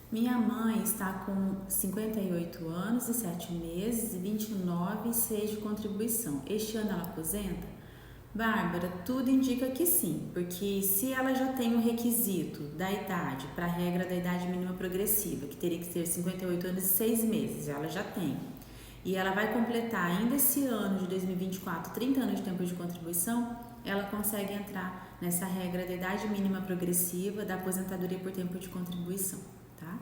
Minha mãe está com 58 anos e 7 meses e 29 e 6 de contribuição. Este ano ela aposenta? Bárbara, tudo indica que sim, porque se ela já tem o requisito da idade, para a regra da idade mínima progressiva, que teria que ter 58 anos e 6 meses, ela já tem, e ela vai completar ainda esse ano de 2024 30 anos de tempo de contribuição, ela consegue entrar nessa regra da idade mínima progressiva da aposentadoria por tempo de contribuição, tá?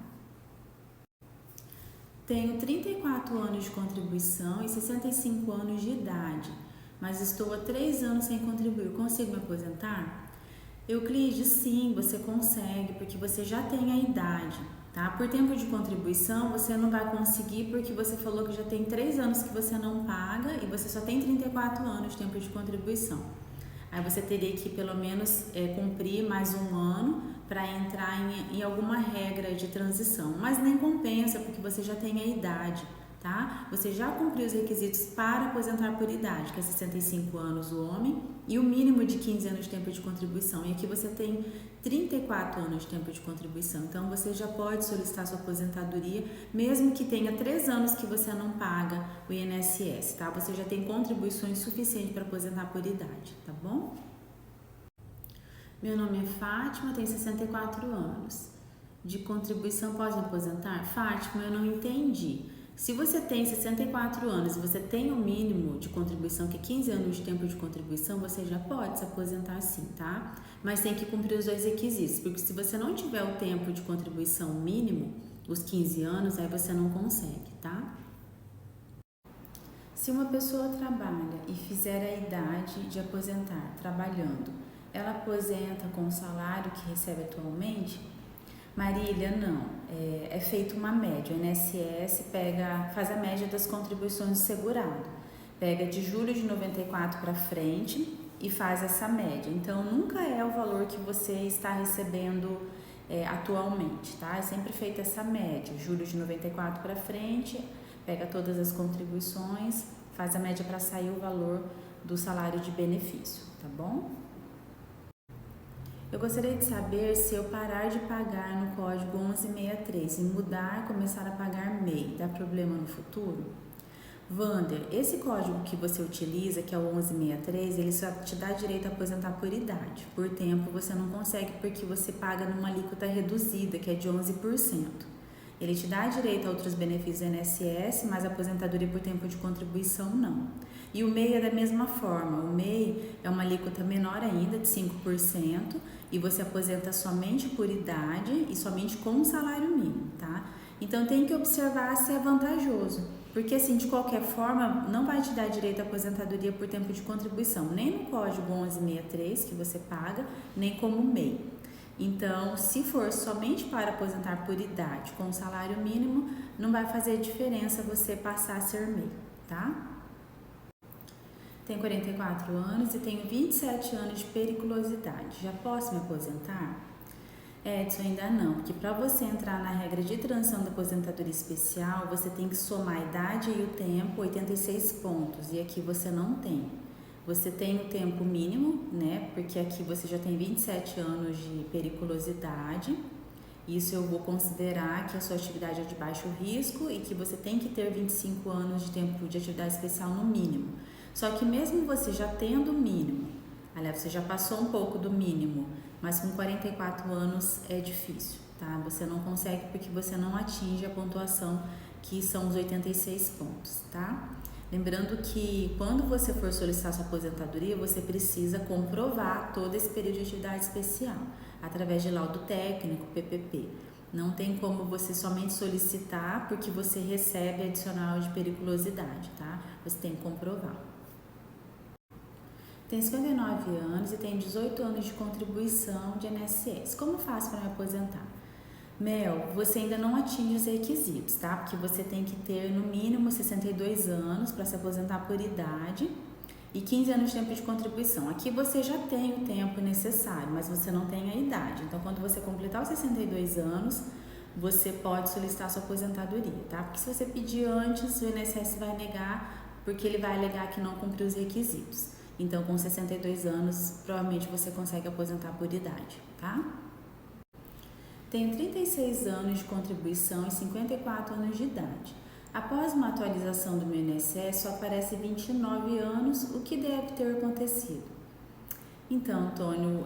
Tenho 34 anos de contribuição e 65 anos de idade, mas estou há 3 anos sem contribuir. Consigo me aposentar? Euclides, sim, você consegue, porque você já tem a idade, tá? Por tempo de contribuição, você não vai conseguir porque você falou que já tem 3 anos que você não paga e você só tem 34 anos de tempo de contribuição. Aí você teria que pelo menos cumprir mais um ano para entrar em alguma regra de transição, mas nem compensa porque você já tem a idade, tá? Você já cumpriu os requisitos para aposentar por idade, que é 65 anos o homem e o mínimo de 15 anos de tempo de contribuição. E aqui você tem 34 anos de tempo de contribuição, então você já pode solicitar sua aposentadoria, mesmo que tenha 3 anos que você não paga o INSS, tá? Você já tem contribuições suficientes para aposentar por idade, tá bom? Meu nome é Fátima, tenho 64 anos. De contribuição, pode me aposentar? Fátima, eu não entendi. Se você tem 64 anos e você tem o mínimo de contribuição, que é 15 anos de tempo de contribuição, você já pode se aposentar sim, tá? Mas tem que cumprir os 2 requisitos, porque se você não tiver o tempo de contribuição mínimo, os 15 anos, aí você não consegue, tá? Se uma pessoa trabalha e fizer a idade de aposentar trabalhando, ela aposenta com o salário que recebe atualmente? Marília, não. É feita uma média. O INSS faz a média das contribuições do segurado. Pega de julho de 94 para frente e faz essa média. Então, nunca é o valor que você está recebendo atualmente, tá? É sempre feita essa média. Julho de 94 para frente, pega todas as contribuições, faz a média para sair o valor do salário de benefício, tá bom? Eu gostaria de saber se eu parar de pagar no código 1163 e mudar, começar a pagar MEI, dá problema no futuro? Vander, esse código que você utiliza, que é o 1163, ele só te dá direito a aposentar por idade. Por tempo você não consegue porque você paga numa alíquota reduzida, que é de 11%. Ele te dá direito a outros benefícios do INSS, mas a aposentadoria por tempo de contribuição não. E o MEI é da mesma forma. O MEI é uma alíquota menor ainda, de 5%, e você aposenta somente por idade e somente com o salário mínimo, tá? Então tem que observar se é vantajoso, porque assim, de qualquer forma, não vai te dar direito à aposentadoria por tempo de contribuição, nem no código 1163 que você paga, nem como MEI. Então, se for somente para aposentar por idade com salário mínimo, não vai fazer diferença você passar a ser MEI, tá? Tenho 44 anos e tenho 27 anos de periculosidade. Já posso me aposentar? Edson, ainda não, porque para você entrar na regra de transição da aposentadoria especial, você tem que somar a idade e o tempo, 86 pontos, e aqui você não tem. Você tem o tempo mínimo, né? Porque aqui você já tem 27 anos de periculosidade. Isso eu vou considerar que a sua atividade é de baixo risco e que você tem que ter 25 anos de tempo de atividade especial no mínimo. Só que mesmo você já tendo o mínimo, aliás, você já passou um pouco do mínimo, mas com 44 anos é difícil, tá? Você não consegue porque você não atinge a pontuação que são os 86 pontos, tá? Lembrando que quando você for solicitar sua aposentadoria, você precisa comprovar todo esse período de atividade especial, através de laudo técnico, PPP. Não tem como você somente solicitar porque você recebe adicional de periculosidade, tá? Você tem que comprovar. Tenho 59 anos e tenho 18 anos de contribuição de INSS. Como faço para me aposentar? Mel, você ainda não atinge os requisitos, tá? Porque você tem que ter no mínimo 62 anos para se aposentar por idade e 15 anos de tempo de contribuição. Aqui você já tem o tempo necessário, mas você não tem a idade. Então, quando você completar os 62 anos, você pode solicitar sua aposentadoria, tá? Porque se você pedir antes, o INSS vai negar, porque ele vai alegar que não cumpriu os requisitos. Então, com 62 anos, provavelmente você consegue aposentar por idade, tá? Tenho 36 anos de contribuição e 54 anos de idade. Após uma atualização do meu INSS, só aparece 29 anos, o que deve ter acontecido? Então, Antônio,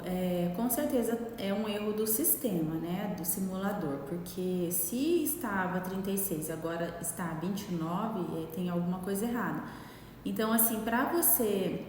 com certeza é um erro do sistema, né, do simulador, porque se estava 36 e agora está 29, tem alguma coisa errada. Então, assim, para você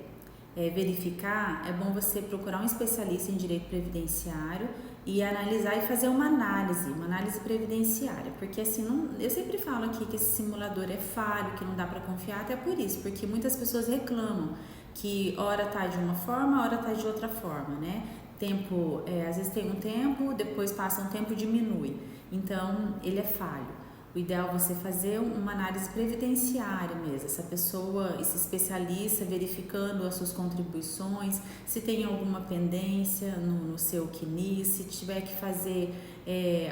verificar, é bom você procurar um especialista em direito previdenciário e analisar e fazer uma análise previdenciária, porque assim, eu sempre falo aqui que esse simulador é falho, que não dá para confiar, até por isso, porque muitas pessoas reclamam que hora tá de uma forma, hora tá de outra forma, né? Tempo, às vezes tem um tempo, depois passa um tempo e diminui, então ele é falho. O ideal é você fazer uma análise previdenciária mesmo, essa pessoa, esse especialista verificando as suas contribuições, se tem alguma pendência no seu CNIS, se tiver que fazer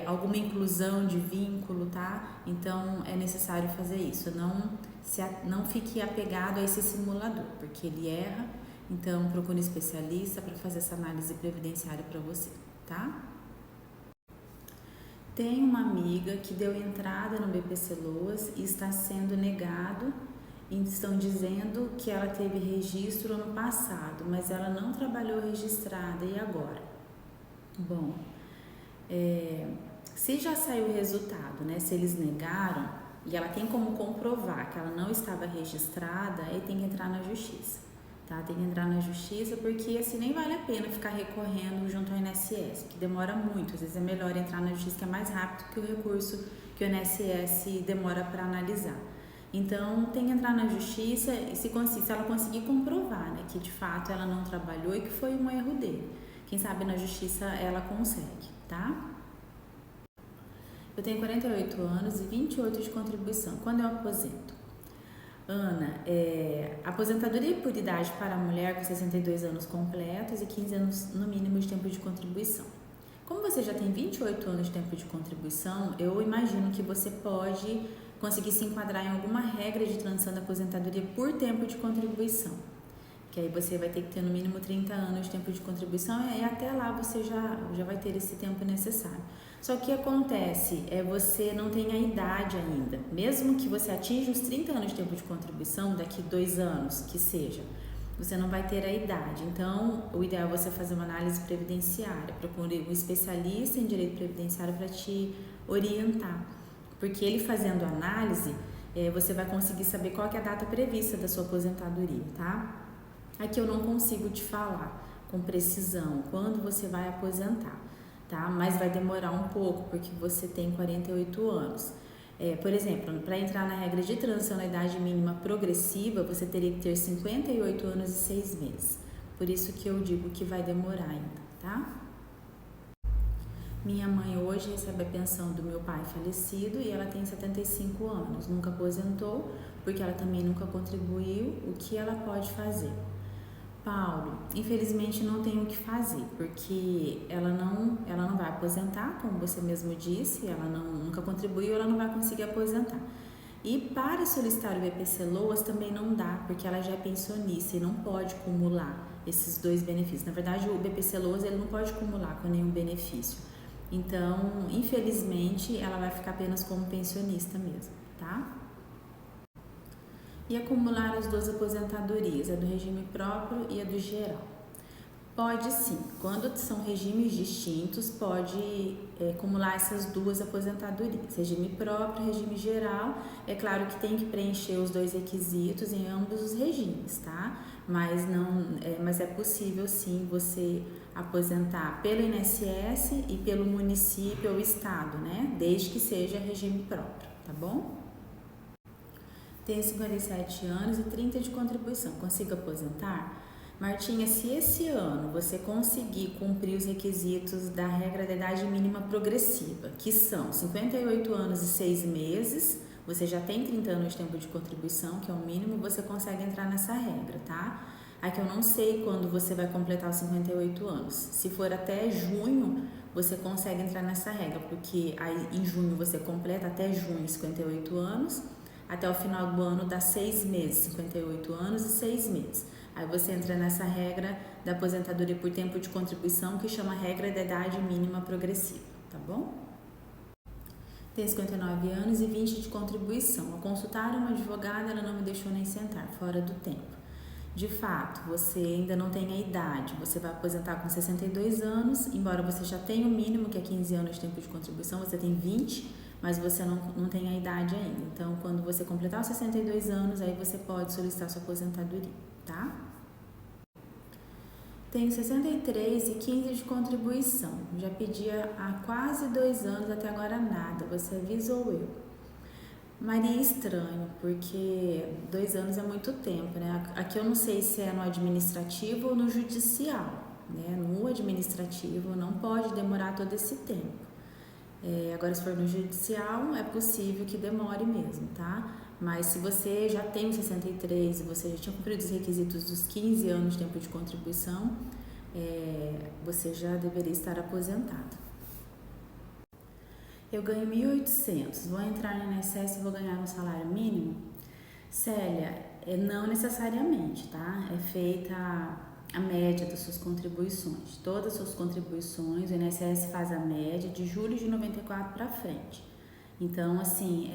alguma inclusão de vínculo, tá? Então é necessário fazer isso, não fique apegado a esse simulador, porque ele erra, então procure um especialista para fazer essa análise previdenciária para você, tá? Tem uma amiga que deu entrada no BPC Loas e está sendo negado e estão dizendo que ela teve registro ano passado, mas ela não trabalhou registrada, e agora? Bom, se já saiu o resultado, né, se eles negaram e ela tem como comprovar que ela não estava registrada, aí tem que entrar na justiça. Tá? Tem que entrar na justiça, porque assim nem vale a pena ficar recorrendo junto ao INSS, que demora muito. Às vezes é melhor entrar na justiça, que é mais rápido que o recurso que o INSS demora para analisar. Então tem que entrar na justiça e se ela conseguir comprovar, né, que de fato ela não trabalhou e que foi um erro dele. Quem sabe na justiça ela consegue, tá? Eu tenho 48 anos e 28 de contribuição. Quando eu aposento? Ana, aposentadoria por idade para a mulher com 62 anos completos e 15 anos no mínimo de tempo de contribuição. Como você já tem 28 anos de tempo de contribuição, eu imagino que você pode conseguir se enquadrar em alguma regra de transição da aposentadoria por tempo de contribuição. Que aí você vai ter que ter no mínimo 30 anos de tempo de contribuição e até lá você já vai ter esse tempo necessário. Só que o que acontece você não tem a idade ainda. Mesmo que você atinja os 30 anos de tempo de contribuição, daqui 2 anos que seja, você não vai ter a idade. Então, o ideal é você fazer uma análise previdenciária, procure um especialista em direito previdenciário para te orientar. Porque ele fazendo a análise, você vai conseguir saber qual que é a data prevista da sua aposentadoria, tá? Aqui eu não consigo te falar com precisão quando você vai aposentar, tá? Mas vai demorar um pouco, porque você tem 48 anos. Por exemplo, para entrar na regra de transição na idade mínima progressiva, você teria que ter 58 anos e 6 meses. Por isso que eu digo que vai demorar ainda, tá? Minha mãe hoje recebe a pensão do meu pai falecido e ela tem 75 anos. Nunca aposentou, porque ela também nunca contribuiu. O que ela pode fazer? Paulo, infelizmente não tem o que fazer, porque ela não vai aposentar, como você mesmo disse, ela nunca contribuiu, ela não vai conseguir aposentar. E para solicitar o BPC Loas também não dá, porque ela já é pensionista e não pode acumular esses dois benefícios. Na verdade, o BPC Loas ele não pode acumular com nenhum benefício. Então, infelizmente, ela vai ficar apenas como pensionista mesmo, tá? E acumular as duas aposentadorias, a do regime próprio e a do geral. Pode sim, quando são regimes distintos, pode acumular essas duas aposentadorias, regime próprio e regime geral. É claro que tem que preencher os dois requisitos em ambos os regimes, tá? Mas é possível sim você aposentar pelo INSS e pelo município ou estado, né? Desde que seja regime próprio, tá bom? Tenho 57 anos e 30 de contribuição. Consigo aposentar? Martinha, se esse ano você conseguir cumprir os requisitos da regra da idade mínima progressiva, que são 58 anos e 6 meses, você já tem 30 anos de tempo de contribuição, que é o mínimo, você consegue entrar nessa regra, tá? Aqui eu não sei quando você vai completar os 58 anos. Se for até junho, você consegue entrar nessa regra, porque aí em junho você completa até junho 58 anos, até o final do ano dá 6 meses, 58 anos e 6 meses. Aí você entra nessa regra da aposentadoria por tempo de contribuição, que chama regra da idade mínima progressiva, tá bom? Tenho 59 anos e 20 de contribuição. Ao consultar uma advogada, ela não me deixou nem sentar, fora do tempo. De fato, você ainda não tem a idade, você vai aposentar com 62 anos, embora você já tenha o mínimo, que é 15 anos de tempo de contribuição, você tem 20, mas você não tem a idade ainda. Então, quando você completar os 62 anos, aí você pode solicitar sua aposentadoria, tá? Tenho 63 e 15 de contribuição. Já pedia há quase 2 anos, até agora nada. Você avisa ou eu? Maria, estranho, porque 2 anos é muito tempo, né? Aqui eu não sei se é no administrativo ou no judicial, né? No administrativo não pode demorar todo esse tempo. Agora, se for no judicial, é possível que demore mesmo, tá? Mas se você já tem 63 e você já tinha cumprido os requisitos dos 15 anos de tempo de contribuição, você já deveria estar aposentado. Eu ganho 1.800, vou entrar no INSS e vou ganhar um salário mínimo? Célia, não necessariamente, tá? É feita a média das suas contribuições. Todas as suas contribuições, o INSS faz a média de julho de 94 para frente. Então, assim,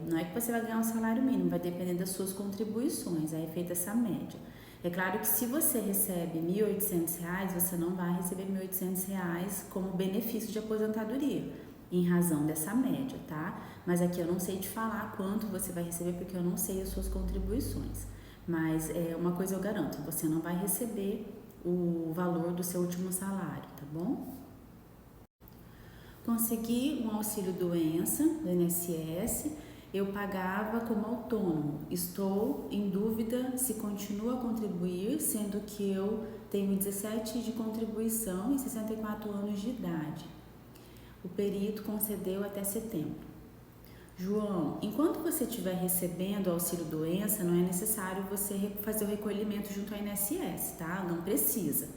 não é que você vai ganhar um salário mínimo, vai depender das suas contribuições, aí é feita essa média. É claro que se você recebe R$ 1.800, você não vai receber R$ 1.800 como benefício de aposentadoria, em razão dessa média, tá? Mas aqui eu não sei te falar quanto você vai receber, porque eu não sei as suas contribuições. Mas uma coisa eu garanto, você não vai receber o valor do seu último salário, tá bom? Consegui um auxílio doença do INSS, eu pagava como autônomo. Estou em dúvida se continuo a contribuir, sendo que eu tenho 17 de contribuição e 64 anos de idade. O perito concedeu até setembro. João, enquanto você estiver recebendo auxílio doença, não é necessário você fazer o recolhimento junto ao INSS, tá? Não precisa.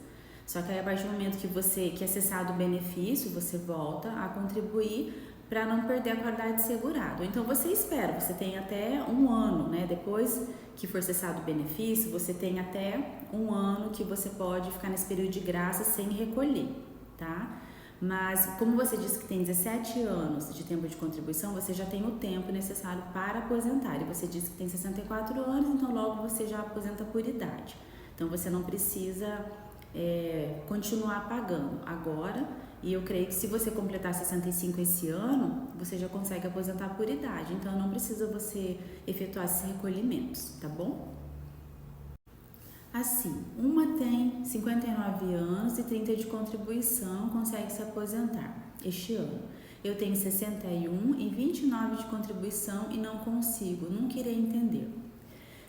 Só que aí, a partir do momento que é cessado o benefício, você volta a contribuir para não perder a qualidade de segurado. Então, você espera, você tem até 1 ano, né? Depois que for cessado o benefício, você tem até 1 ano que você pode ficar nesse período de graça sem recolher, tá? Mas, como você disse que tem 17 anos de tempo de contribuição, você já tem o tempo necessário para aposentar. E você disse que tem 64 anos, então logo você já aposenta por idade. Então, você não precisa continuar pagando agora. E eu creio que se você completar 65 esse ano, você já consegue aposentar por idade. Então, não precisa você efetuar esses recolhimentos, tá bom? Assim, uma tem 59 anos e 30 de contribuição, consegue se aposentar este ano. Eu tenho 61 e 29 de contribuição e não consigo, nunca irei entender.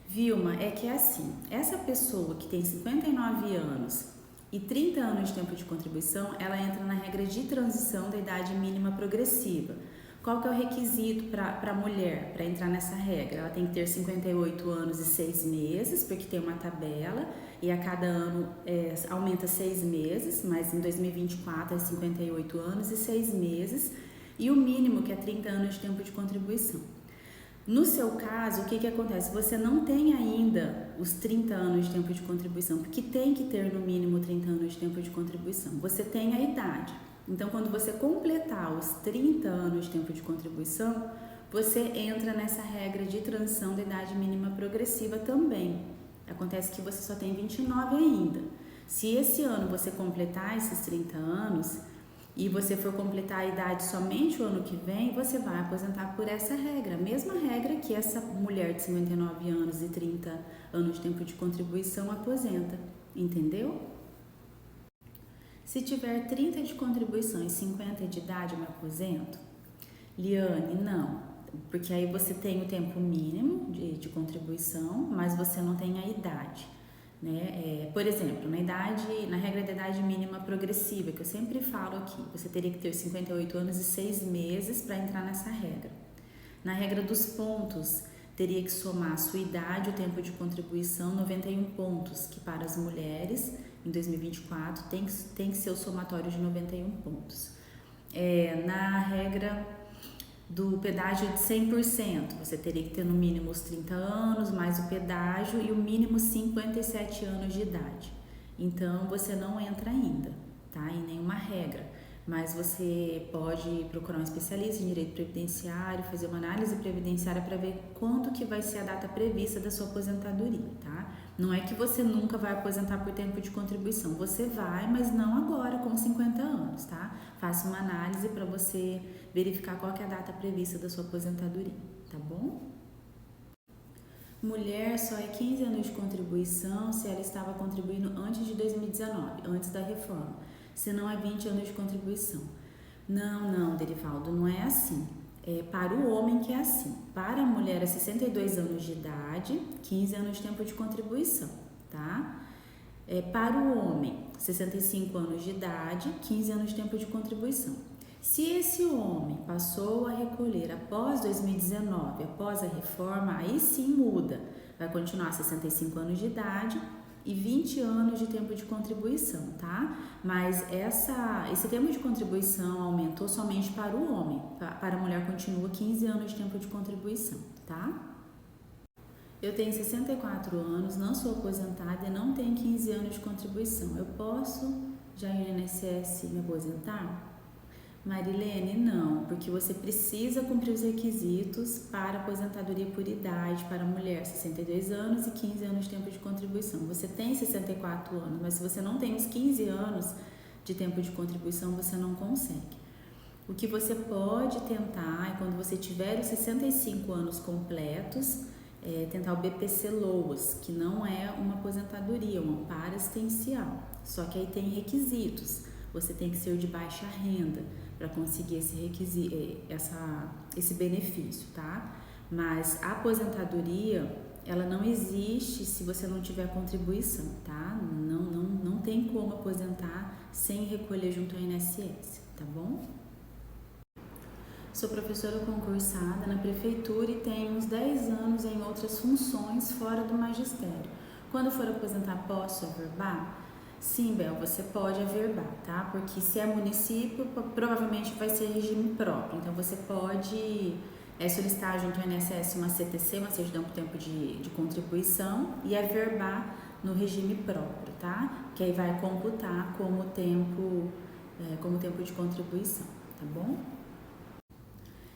Vilma, é que é assim, essa pessoa que tem 59 anos e 30 anos de tempo de contribuição, ela entra na regra de transição da idade mínima progressiva. Qual que é o requisito para a mulher para entrar nessa regra? Ela tem que ter 58 anos e 6 meses, porque tem uma tabela e a cada ano aumenta 6 meses, mas em 2024 é 58 anos e 6 meses, e o mínimo que é 30 anos de tempo de contribuição. No seu caso, o que acontece? Você não tem ainda os 30 anos de tempo de contribuição, porque tem que ter no mínimo 30 anos de tempo de contribuição. Você tem a idade. Então, quando você completar os 30 anos de tempo de contribuição, você entra nessa regra de transição da idade mínima progressiva também. Acontece que você só tem 29 ainda. Se esse ano você completar esses 30 anos e você for completar a idade somente o ano que vem, você vai aposentar por essa regra. A mesma regra que essa mulher de 59 anos e 30 anos de tempo de contribuição aposenta. Entendeu? Se tiver 30 de contribuição e 50 de idade, eu me aposento? Liane, não, porque aí você tem o tempo mínimo de contribuição, mas você não tem a idade, né? Por exemplo, na regra da idade mínima progressiva, que eu sempre falo aqui, você teria que ter 58 anos e 6 meses para entrar nessa regra. Na regra dos pontos, teria que somar a sua idade, o tempo de contribuição, 91 pontos, que para as mulheres em 2024 tem que ser o somatório de 91 pontos. Na regra do pedágio de 100%, você teria que ter no mínimo os 30 anos, mais o pedágio e o mínimo 57 anos de idade. Então, você não entra ainda, tá? Em nenhuma regra. mas você pode procurar um especialista em direito previdenciário, fazer uma análise previdenciária para ver quando que vai ser a data prevista da sua aposentadoria, tá? Não é que você nunca vai aposentar por tempo de contribuição, você vai, mas não agora com 50 anos, tá? Faça uma análise para você verificar qual que é a data prevista da sua aposentadoria, tá bom? Mulher só é 15 anos de contribuição se ela estava contribuindo antes de 2019, antes da reforma. Se não é 20 anos de contribuição. Não, Derivaldo, não é assim. É para o homem que é assim. Para a mulher é 62 anos de idade, 15 anos de tempo de contribuição, tá? Para o homem, 65 anos de idade, 15 anos de tempo de contribuição. Se esse homem passou a recolher após 2019, após a reforma, aí sim muda. Vai continuar 65 anos de idade e 20 anos de tempo de contribuição, tá? Mas esse tempo de contribuição aumentou somente para o homem. Para a mulher continua 15 anos de tempo de contribuição, tá? Eu tenho 64 anos, não sou aposentada e não tenho 15 anos de contribuição. Eu posso já ir no INSS me aposentar? Marilene, não, porque você precisa cumprir os requisitos para aposentadoria por idade para mulher, 62 anos e 15 anos de tempo de contribuição. Você tem 64 anos, mas se você não tem os 15 anos de tempo de contribuição, você não consegue. O que você pode tentar é quando você tiver os 65 anos completos, tentar o BPC Loas, que não é uma aposentadoria, é um amparo assistencial. Só que aí tem requisitos. Você tem que ser de baixa renda para conseguir esse benefício, tá? Mas a aposentadoria, ela não existe se você não tiver contribuição, tá? Não tem como aposentar sem recolher junto ao INSS, tá bom? Sou professora concursada na prefeitura e tenho uns 10 anos em outras funções fora do magistério. Quando for aposentar, posso averbar? Sim, Bel, você pode averbar, tá? Porque se é município, provavelmente vai ser regime próprio. Então, você pode solicitar junto ao INSS uma CTC, uma certidão por tempo de contribuição, e averbar no regime próprio, tá? Que aí vai computar como tempo de contribuição, tá bom?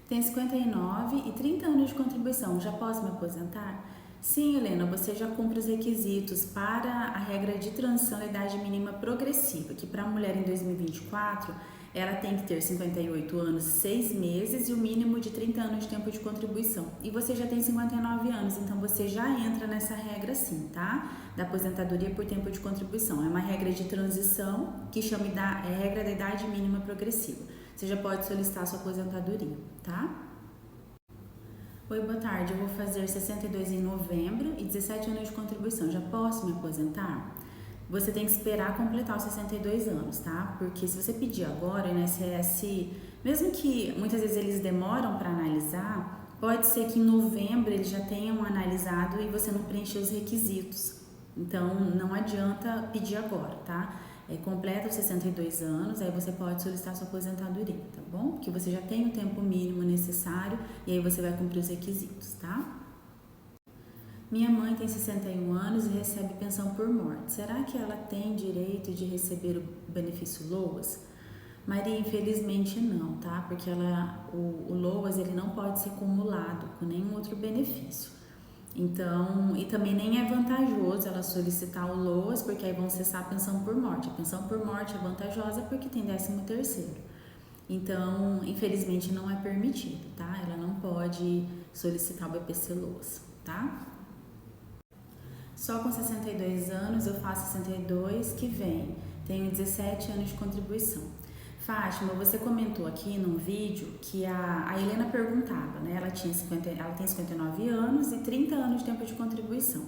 Tem 59 e 30 anos de contribuição, já posso me aposentar? Sim, Helena, você já cumpre os requisitos para a regra de transição da idade mínima progressiva, que para a mulher em 2024, ela tem que ter 58 anos, 6 meses e o mínimo de 30 anos de tempo de contribuição. E você já tem 59 anos, então você já entra nessa regra sim, tá? Da aposentadoria por tempo de contribuição. É uma regra de transição que chama regra da idade mínima progressiva. Você já pode solicitar a sua aposentadoria, tá? Oi, boa tarde. Eu vou fazer 62 em novembro e 17 anos de contribuição. Já posso me aposentar? Você tem que esperar completar os 62 anos, tá? Porque se você pedir agora, o INSS, mesmo que muitas vezes eles demoram para analisar, pode ser que em novembro eles já tenham analisado e você não preencheu os requisitos. Então, não adianta pedir agora, tá? Completa os 62 anos, aí você pode solicitar sua aposentadoria, tá bom? Porque você já tem o tempo mínimo necessário e aí você vai cumprir os requisitos, tá? Minha mãe tem 61 anos e recebe pensão por morte. Será que ela tem direito de receber o benefício LOAS? Maria, infelizmente não, tá? Porque o LOAS ele não pode ser acumulado com nenhum outro benefício. Então, e também nem é vantajoso ela solicitar o LOAS, porque aí vão cessar a pensão por morte. A pensão por morte é vantajosa porque tem 13º. Então, infelizmente não é permitido, tá? Ela não pode solicitar o BPC LOAS, tá? Só com 62 anos, eu faço 62 que vem. Tenho 17 anos de contribuição. Fátima, você comentou aqui num vídeo que a Helena perguntava, né? Ela tem 59 anos e 30 anos de tempo de contribuição.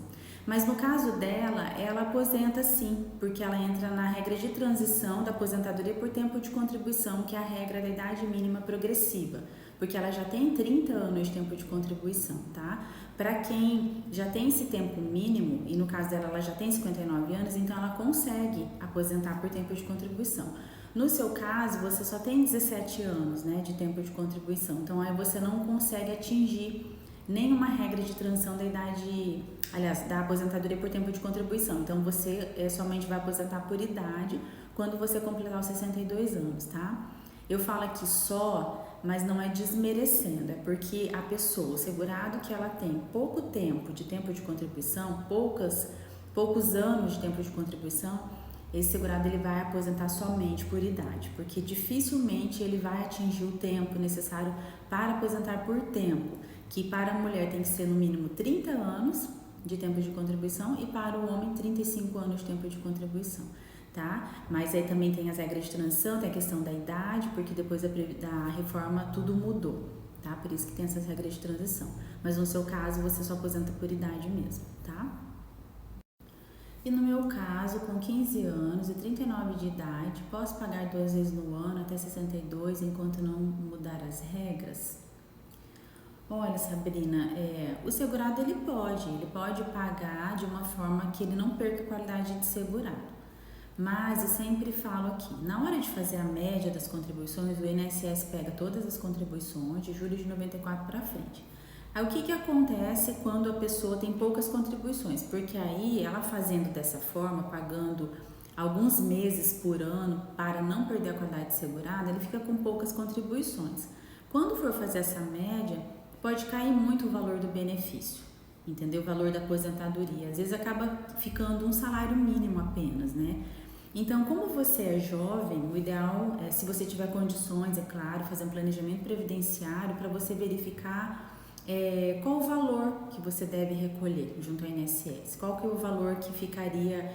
Mas no caso dela, ela aposenta sim, porque ela entra na regra de transição da aposentadoria por tempo de contribuição, que é a regra da idade mínima progressiva, porque ela já tem 30 anos de tempo de contribuição, tá? Para quem já tem esse tempo mínimo, e no caso dela ela já tem 59 anos, então ela consegue aposentar por tempo de contribuição. No seu caso, você só tem 17 anos, né, de tempo de contribuição, então aí você não consegue atingir nenhuma regra de transição da idade, aliás, da aposentadoria por tempo de contribuição. Então você somente vai aposentar por idade quando você completar os 62 anos, tá? Eu falo aqui só, mas não é desmerecendo, é porque a pessoa, o segurado que ela tem pouco tempo de contribuição, poucos anos de tempo de contribuição, esse segurado ele vai aposentar somente por idade, porque dificilmente ele vai atingir o tempo necessário para aposentar por tempo, que para a mulher tem que ser no mínimo 30 anos de tempo de contribuição e para o homem 35 anos de tempo de contribuição, tá? Mas aí também tem as regras de transição, tem a questão da idade, porque depois da reforma tudo mudou, tá? Por isso que tem essas regras de transição. Mas no seu caso, você só aposenta por idade mesmo, tá? E no meu caso, com 15 anos e 39 de idade, posso pagar 2 vezes no ano até 62 enquanto não mudar as regras? Olha, Sabrina, o segurado ele pode pagar de uma forma que ele não perca a qualidade de segurado. Mas eu sempre falo aqui, na hora de fazer a média das contribuições, o INSS pega todas as contribuições de julho de 94 para frente. Aí o que acontece quando a pessoa tem poucas contribuições? Porque aí ela fazendo dessa forma, pagando alguns meses por ano para não perder a qualidade segurada, ele fica com poucas contribuições. Quando for fazer essa média, pode cair muito o valor do benefício, entendeu? O valor da aposentadoria. Às vezes acaba ficando um salário mínimo apenas, né? Então, como você é jovem, o ideal é, se você tiver condições, é claro, fazer um planejamento previdenciário para você verificar qual o valor que você deve recolher junto ao INSS, qual que é o valor que ficaria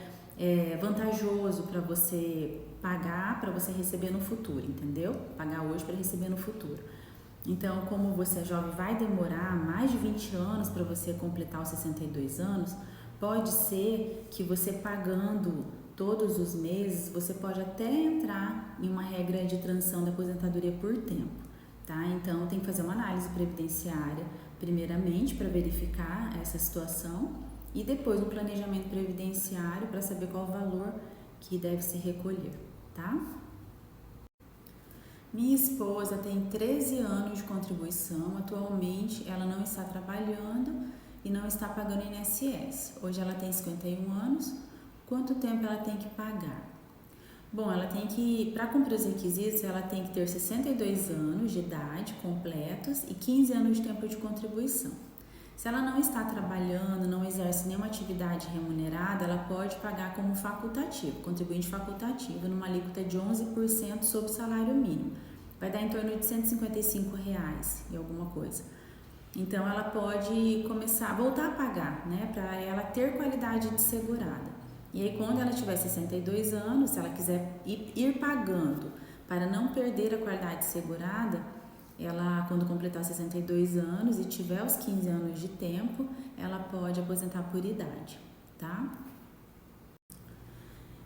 vantajoso para você pagar, para você receber no futuro, entendeu? Pagar hoje para receber no futuro. Então, como você é jovem, vai demorar mais de 20 anos para você completar os 62 anos, pode ser que você pagando todos os meses, você pode até entrar em uma regra de transição da aposentadoria por tempo, tá? Então, tem que fazer uma análise previdenciária, primeiramente, para verificar essa situação e depois um planejamento previdenciário para saber qual o valor que deve se recolher, tá? Minha esposa tem 13 anos de contribuição, atualmente ela não está trabalhando e não está pagando INSS. Hoje ela tem 51 anos, quanto tempo ela tem que pagar? Bom, ela tem que, para cumprir os requisitos, ela tem que ter 62 anos de idade completos e 15 anos de tempo de contribuição. Se ela não está trabalhando, não exerce nenhuma atividade remunerada, ela pode pagar como facultativo, contribuinte facultativo, numa alíquota de 11% sobre o salário mínimo. Vai dar em torno de R$155 e alguma coisa. Então, ela pode voltar a pagar, né, para ela ter qualidade de segurada. E aí, quando ela tiver 62 anos, se ela quiser ir pagando para não perder a qualidade segurada, ela, quando completar 62 anos e tiver os 15 anos de tempo, ela pode aposentar por idade, tá?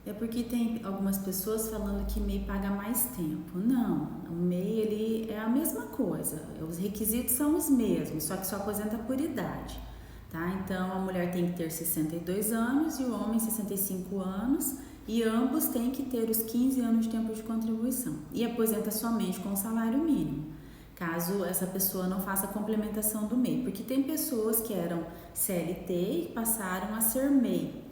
É porque tem algumas pessoas falando que MEI paga mais tempo. Não, o MEI ele é a mesma coisa, os requisitos são os mesmos, só que só aposenta por idade. Tá? Então, a mulher tem que ter 62 anos e o homem 65 anos e ambos têm que ter os 15 anos de tempo de contribuição e aposenta somente com o salário mínimo, caso essa pessoa não faça a complementação do MEI, porque tem pessoas que eram CLT e passaram a ser MEI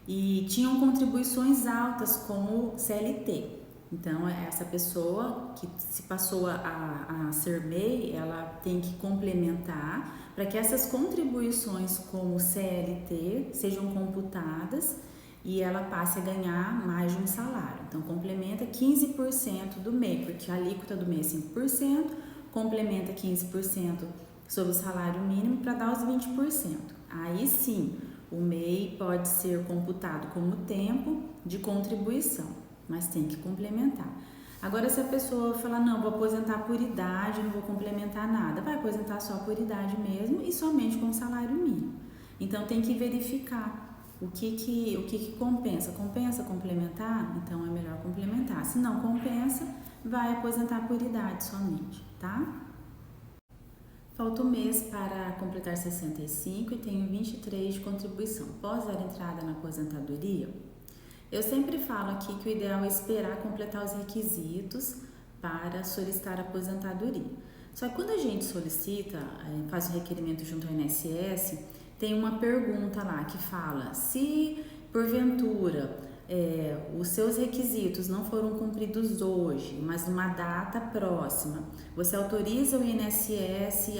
e tinham contribuições altas como CLT. Então, essa pessoa que se passou a ser MEI, ela tem que complementar para que essas contribuições como CLT sejam computadas e ela passe a ganhar mais de um salário. Então, complementa 15% do MEI, porque a alíquota do MEI é 5%, complementa 15% sobre o salário mínimo para dar os 20%. Aí sim, o MEI pode ser computado como tempo de contribuição, mas tem que complementar. Agora, se a pessoa falar, não, vou aposentar por idade, não vou complementar nada, vai aposentar só por idade mesmo e somente com salário mínimo. Então, tem que verificar o que compensa. Compensa complementar? Então, é melhor complementar. Se não compensa, vai aposentar por idade somente, tá? Falta um mês para completar 65 e tenho 23 de contribuição. Posso dar entrada na aposentadoria? Eu sempre falo aqui que o ideal é esperar completar os requisitos para solicitar a aposentadoria. Só que quando a gente solicita, faz o requerimento junto ao INSS, tem uma pergunta lá que fala se porventura os seus requisitos não foram cumpridos hoje, mas numa data próxima, você autoriza o INSS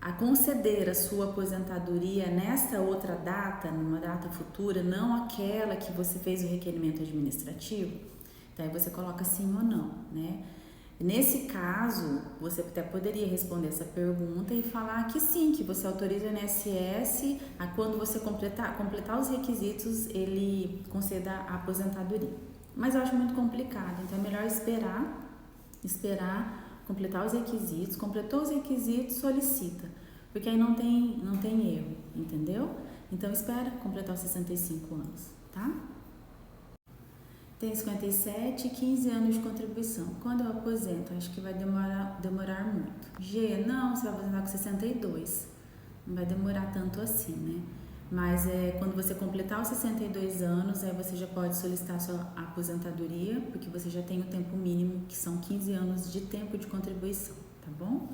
a conceder a sua aposentadoria nesta outra data, numa data futura, não aquela que você fez o requerimento administrativo? Então aí você coloca sim ou não, né? Nesse caso, você até poderia responder essa pergunta e falar que sim, que você autoriza o INSS a quando você completar os requisitos, ele conceda a aposentadoria. Mas eu acho muito complicado, então é melhor esperar completar os requisitos, completou os requisitos, solicita, porque aí não tem erro, entendeu? Então espera completar os 65 anos, tá? Tem 57 e 15 anos de contribuição. Quando eu aposento, acho que vai demorar muito. G, não, você vai aposentar com 62. Não vai demorar tanto assim, né? Mas quando você completar os 62 anos, aí você já pode solicitar sua aposentadoria, porque você já tem o tempo mínimo, que são 15 anos de tempo de contribuição, tá bom?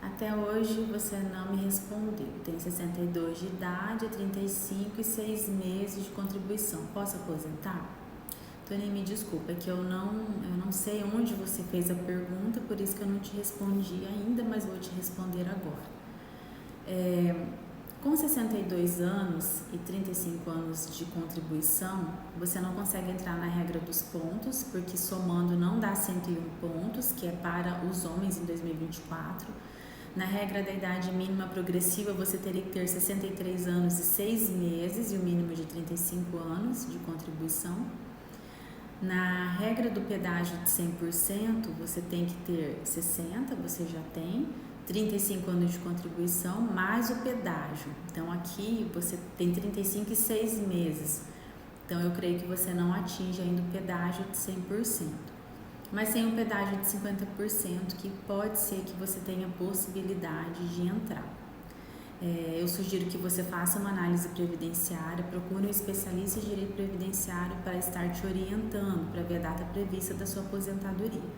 Até hoje você não me respondeu. Tem 62 de idade, 35 e 6 meses de contribuição. Posso aposentar? Tony, me desculpa, é que eu não sei onde você fez a pergunta, por isso que eu não te respondi ainda, mas vou te responder agora. Com 62 anos e 35 anos de contribuição, você não consegue entrar na regra dos pontos, porque somando não dá 101 pontos, que é para os homens em 2024. Na regra da idade mínima progressiva, você teria que ter 63 anos e 6 meses e o mínimo de 35 anos de contribuição. Na regra do pedágio de 100%, você tem que ter 60, você já tem, 35 anos de contribuição, mais o pedágio. Então, aqui você tem 35 e 6 meses. Então, eu creio que você não atinge ainda o pedágio de 100%. Mas tem um pedágio de 50% que pode ser que você tenha possibilidade de entrar. Eu sugiro que você faça uma análise previdenciária, procure um especialista em direito previdenciário para estar te orientando, para ver a data prevista da sua aposentadoria.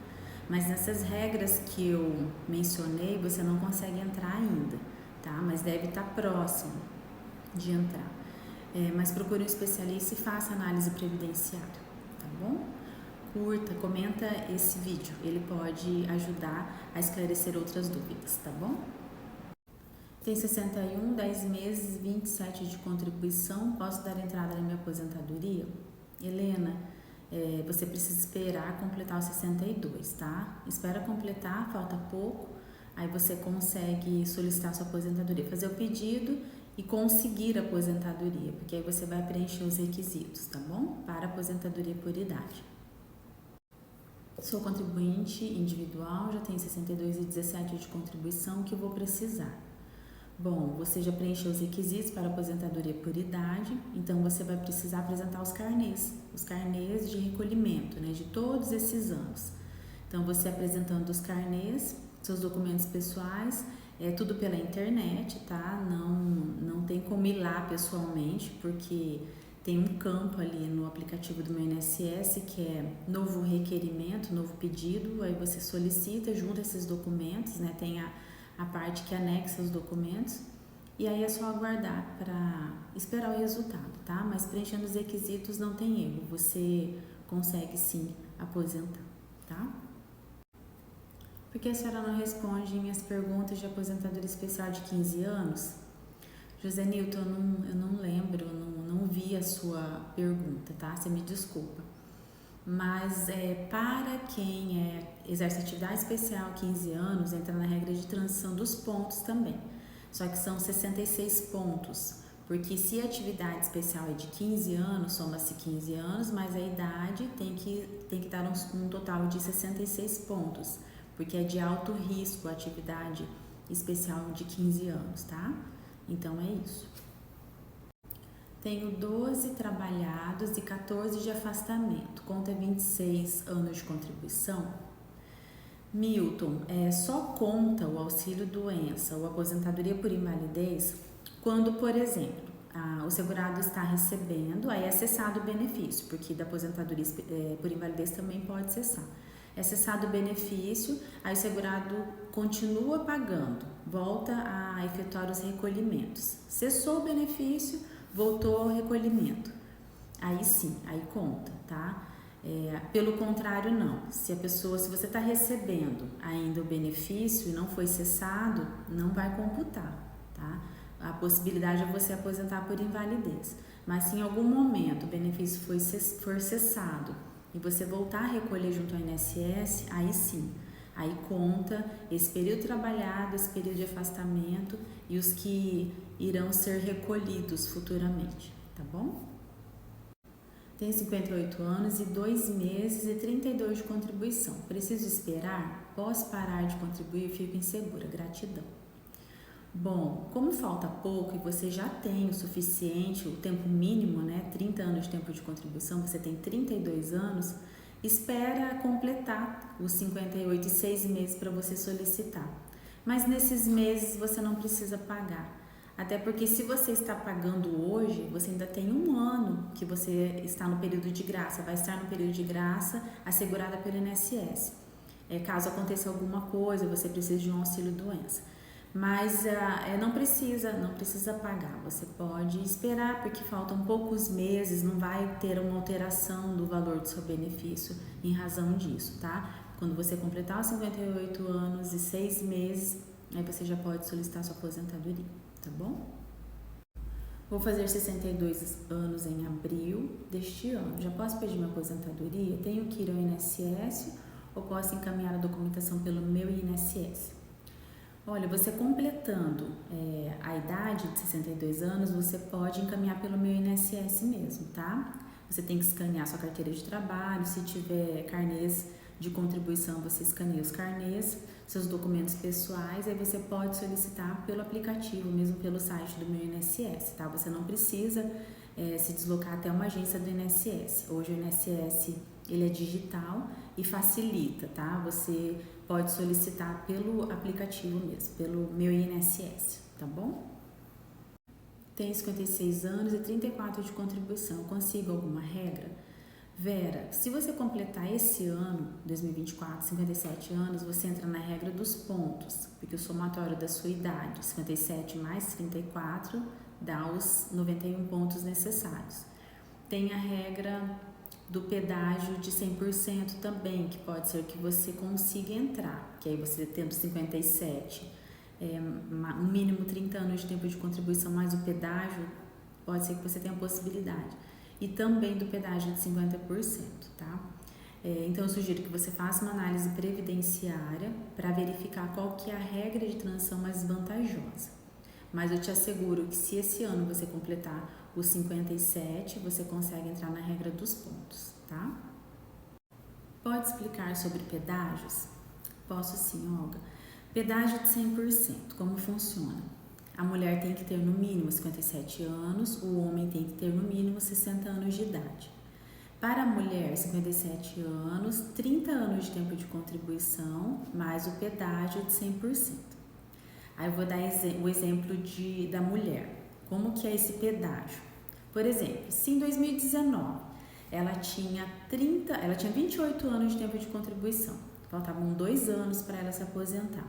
Mas nessas regras que eu mencionei, você não consegue entrar ainda, tá? Mas deve estar próximo de entrar. Mas procure um especialista e faça análise previdenciária, tá bom? Curta, comenta esse vídeo, ele pode ajudar a esclarecer outras dúvidas, tá bom? Tem 61, 10 meses, 27 de contribuição, posso dar entrada na minha aposentadoria? Helena, você precisa esperar completar os 62, tá? Espera completar, falta pouco, aí você consegue solicitar sua aposentadoria, fazer o pedido e conseguir a aposentadoria, porque aí você vai preencher os requisitos, tá bom? Para aposentadoria por idade. Sou contribuinte individual, já tenho 62 e 17 de contribuição, que eu vou precisar. Bom, você já preencheu os requisitos para aposentadoria por idade, então você vai precisar apresentar os carnês de recolhimento, né, de todos esses anos. Então, você apresentando os carnês, seus documentos pessoais, tudo pela internet, tá? Não tem como ir lá pessoalmente, porque tem um campo ali no aplicativo do meu INSS que é novo requerimento, novo pedido, aí você solicita, junta esses documentos, né? Tem a parte que anexa os documentos e aí é só aguardar para esperar o resultado, tá? Mas preenchendo os requisitos não tem erro, você consegue sim aposentar, tá? Por que a senhora não responde minhas perguntas de aposentadoria especial de 15 anos? José Nilton, eu não lembro, não vi a sua pergunta, tá? Você me desculpa. Mas para quem exerce atividade especial 15 anos, entra na regra de transição dos pontos também. Só que são 66 pontos, porque se a atividade especial é de 15 anos, soma-se 15 anos, mas a idade tem que dar um total de 66 pontos, porque é de alto risco a atividade especial de 15 anos, tá? Então é isso. Tenho 12 trabalhados e 14 de afastamento. Conta 26 anos de contribuição. Milton, só conta o auxílio doença ou aposentadoria por invalidez quando, por exemplo, o segurado está recebendo, aí é cessado o benefício, porque da aposentadoria por invalidez também pode cessar. É cessado o benefício, aí o segurado continua pagando, volta a efetuar os recolhimentos. Cessou o benefício, voltou ao recolhimento. Aí sim, aí conta, tá? Pelo contrário, não. Se você está recebendo ainda o benefício e não foi cessado, não vai computar, tá? A possibilidade é você aposentar por invalidez. Mas se em algum momento o benefício for cessado e você voltar a recolher junto ao INSS, aí sim, aí conta esse período trabalhado, esse período de afastamento e os que irão ser recolhidos futuramente, tá bom? Tenho 58 anos e 2 meses e 32 de contribuição. Preciso esperar? Posso parar de contribuir? Eu fico insegura. Gratidão. Bom, como falta pouco e você já tem o suficiente, o tempo mínimo, né? 30 anos de tempo de contribuição, você tem 32 anos, espera completar os 58 e 6 meses para você solicitar. Mas nesses meses você não precisa pagar. Até porque se você está pagando hoje, você ainda tem um ano que você está no período de graça, vai estar no período de graça assegurada pelo INSS. Caso aconteça alguma coisa, você precisa de um auxílio-doença. Mas não precisa pagar, você pode esperar porque faltam poucos meses, não vai ter uma alteração do valor do seu benefício em razão disso, tá? Quando você completar os 58 anos e 6 meses, aí você já pode solicitar sua aposentadoria, tá bom? Vou fazer 62 anos em abril deste ano. Já posso pedir minha aposentadoria? Tenho que ir ao INSS ou posso encaminhar a documentação pelo meu INSS? Olha, você completando a idade de 62 anos, você pode encaminhar pelo meu INSS mesmo, tá? Você tem que escanear sua carteira de trabalho, se tiver carnês de contribuição, você escaneia os carnês, seus documentos pessoais, aí você pode solicitar pelo aplicativo, mesmo pelo site do meu INSS, tá? Você não precisa se deslocar até uma agência do INSS. Hoje o INSS, ele é digital e facilita, tá? Você pode solicitar pelo aplicativo mesmo, pelo meu INSS, tá bom? Tenho 56 anos e 34 de contribuição. Consigo alguma regra? Vera, se você completar esse ano, 2024, 57 anos, você entra na regra dos pontos, porque o somatório da sua idade, 57 mais 34, dá os 91 pontos necessários. Tem a regra do pedágio de 100% também, que pode ser que você consiga entrar, que aí você tendo 57, um mínimo 30 anos de tempo de contribuição mais o pedágio, pode ser que você tenha a possibilidade. E também do pedágio de 50%, tá? Então eu sugiro que você faça uma análise previdenciária para verificar qual que é a regra de transição mais vantajosa. Mas eu te asseguro que se esse ano você completar os 57, você consegue entrar na regra dos pontos, tá? Pode explicar sobre pedágios? Posso sim, Olga. Pedágio de 100%, como funciona? A mulher tem que ter no mínimo 57 anos, o homem tem que ter no mínimo 60 anos de idade. Para a mulher, 57 anos, 30 anos de tempo de contribuição, mais o pedágio de 100%. Aí eu vou dar o exemplo da mulher. Como que é esse pedágio? Por exemplo, se em 2019 ela tinha 28 anos de tempo de contribuição, faltavam 2 anos para ela se aposentar.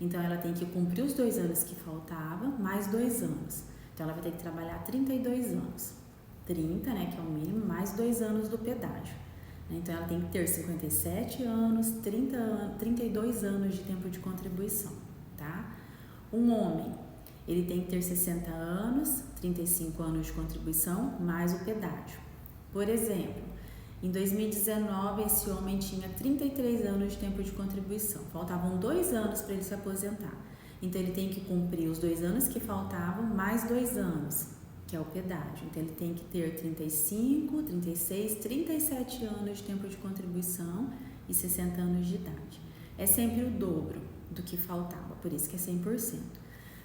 Então ela tem que cumprir os 2 anos que faltavam, mais 2 anos. Então ela vai ter que trabalhar 32 anos. 30, né, que é o mínimo, mais 2 anos do pedágio. Então ela tem que ter 57 anos, 32 anos de tempo de contribuição, tá? Um homem, ele tem que ter 60 anos, 35 anos de contribuição, mais o pedágio. Por exemplo, em 2019, esse homem tinha 33 anos de tempo de contribuição. Faltavam 2 anos para ele se aposentar. Então, ele tem que cumprir os 2 anos que faltavam, mais 2 anos, que é o pedágio. Então, ele tem que ter 35, 36, 37 anos de tempo de contribuição e 60 anos de idade. É sempre o dobro do que faltava, por isso que é 100%.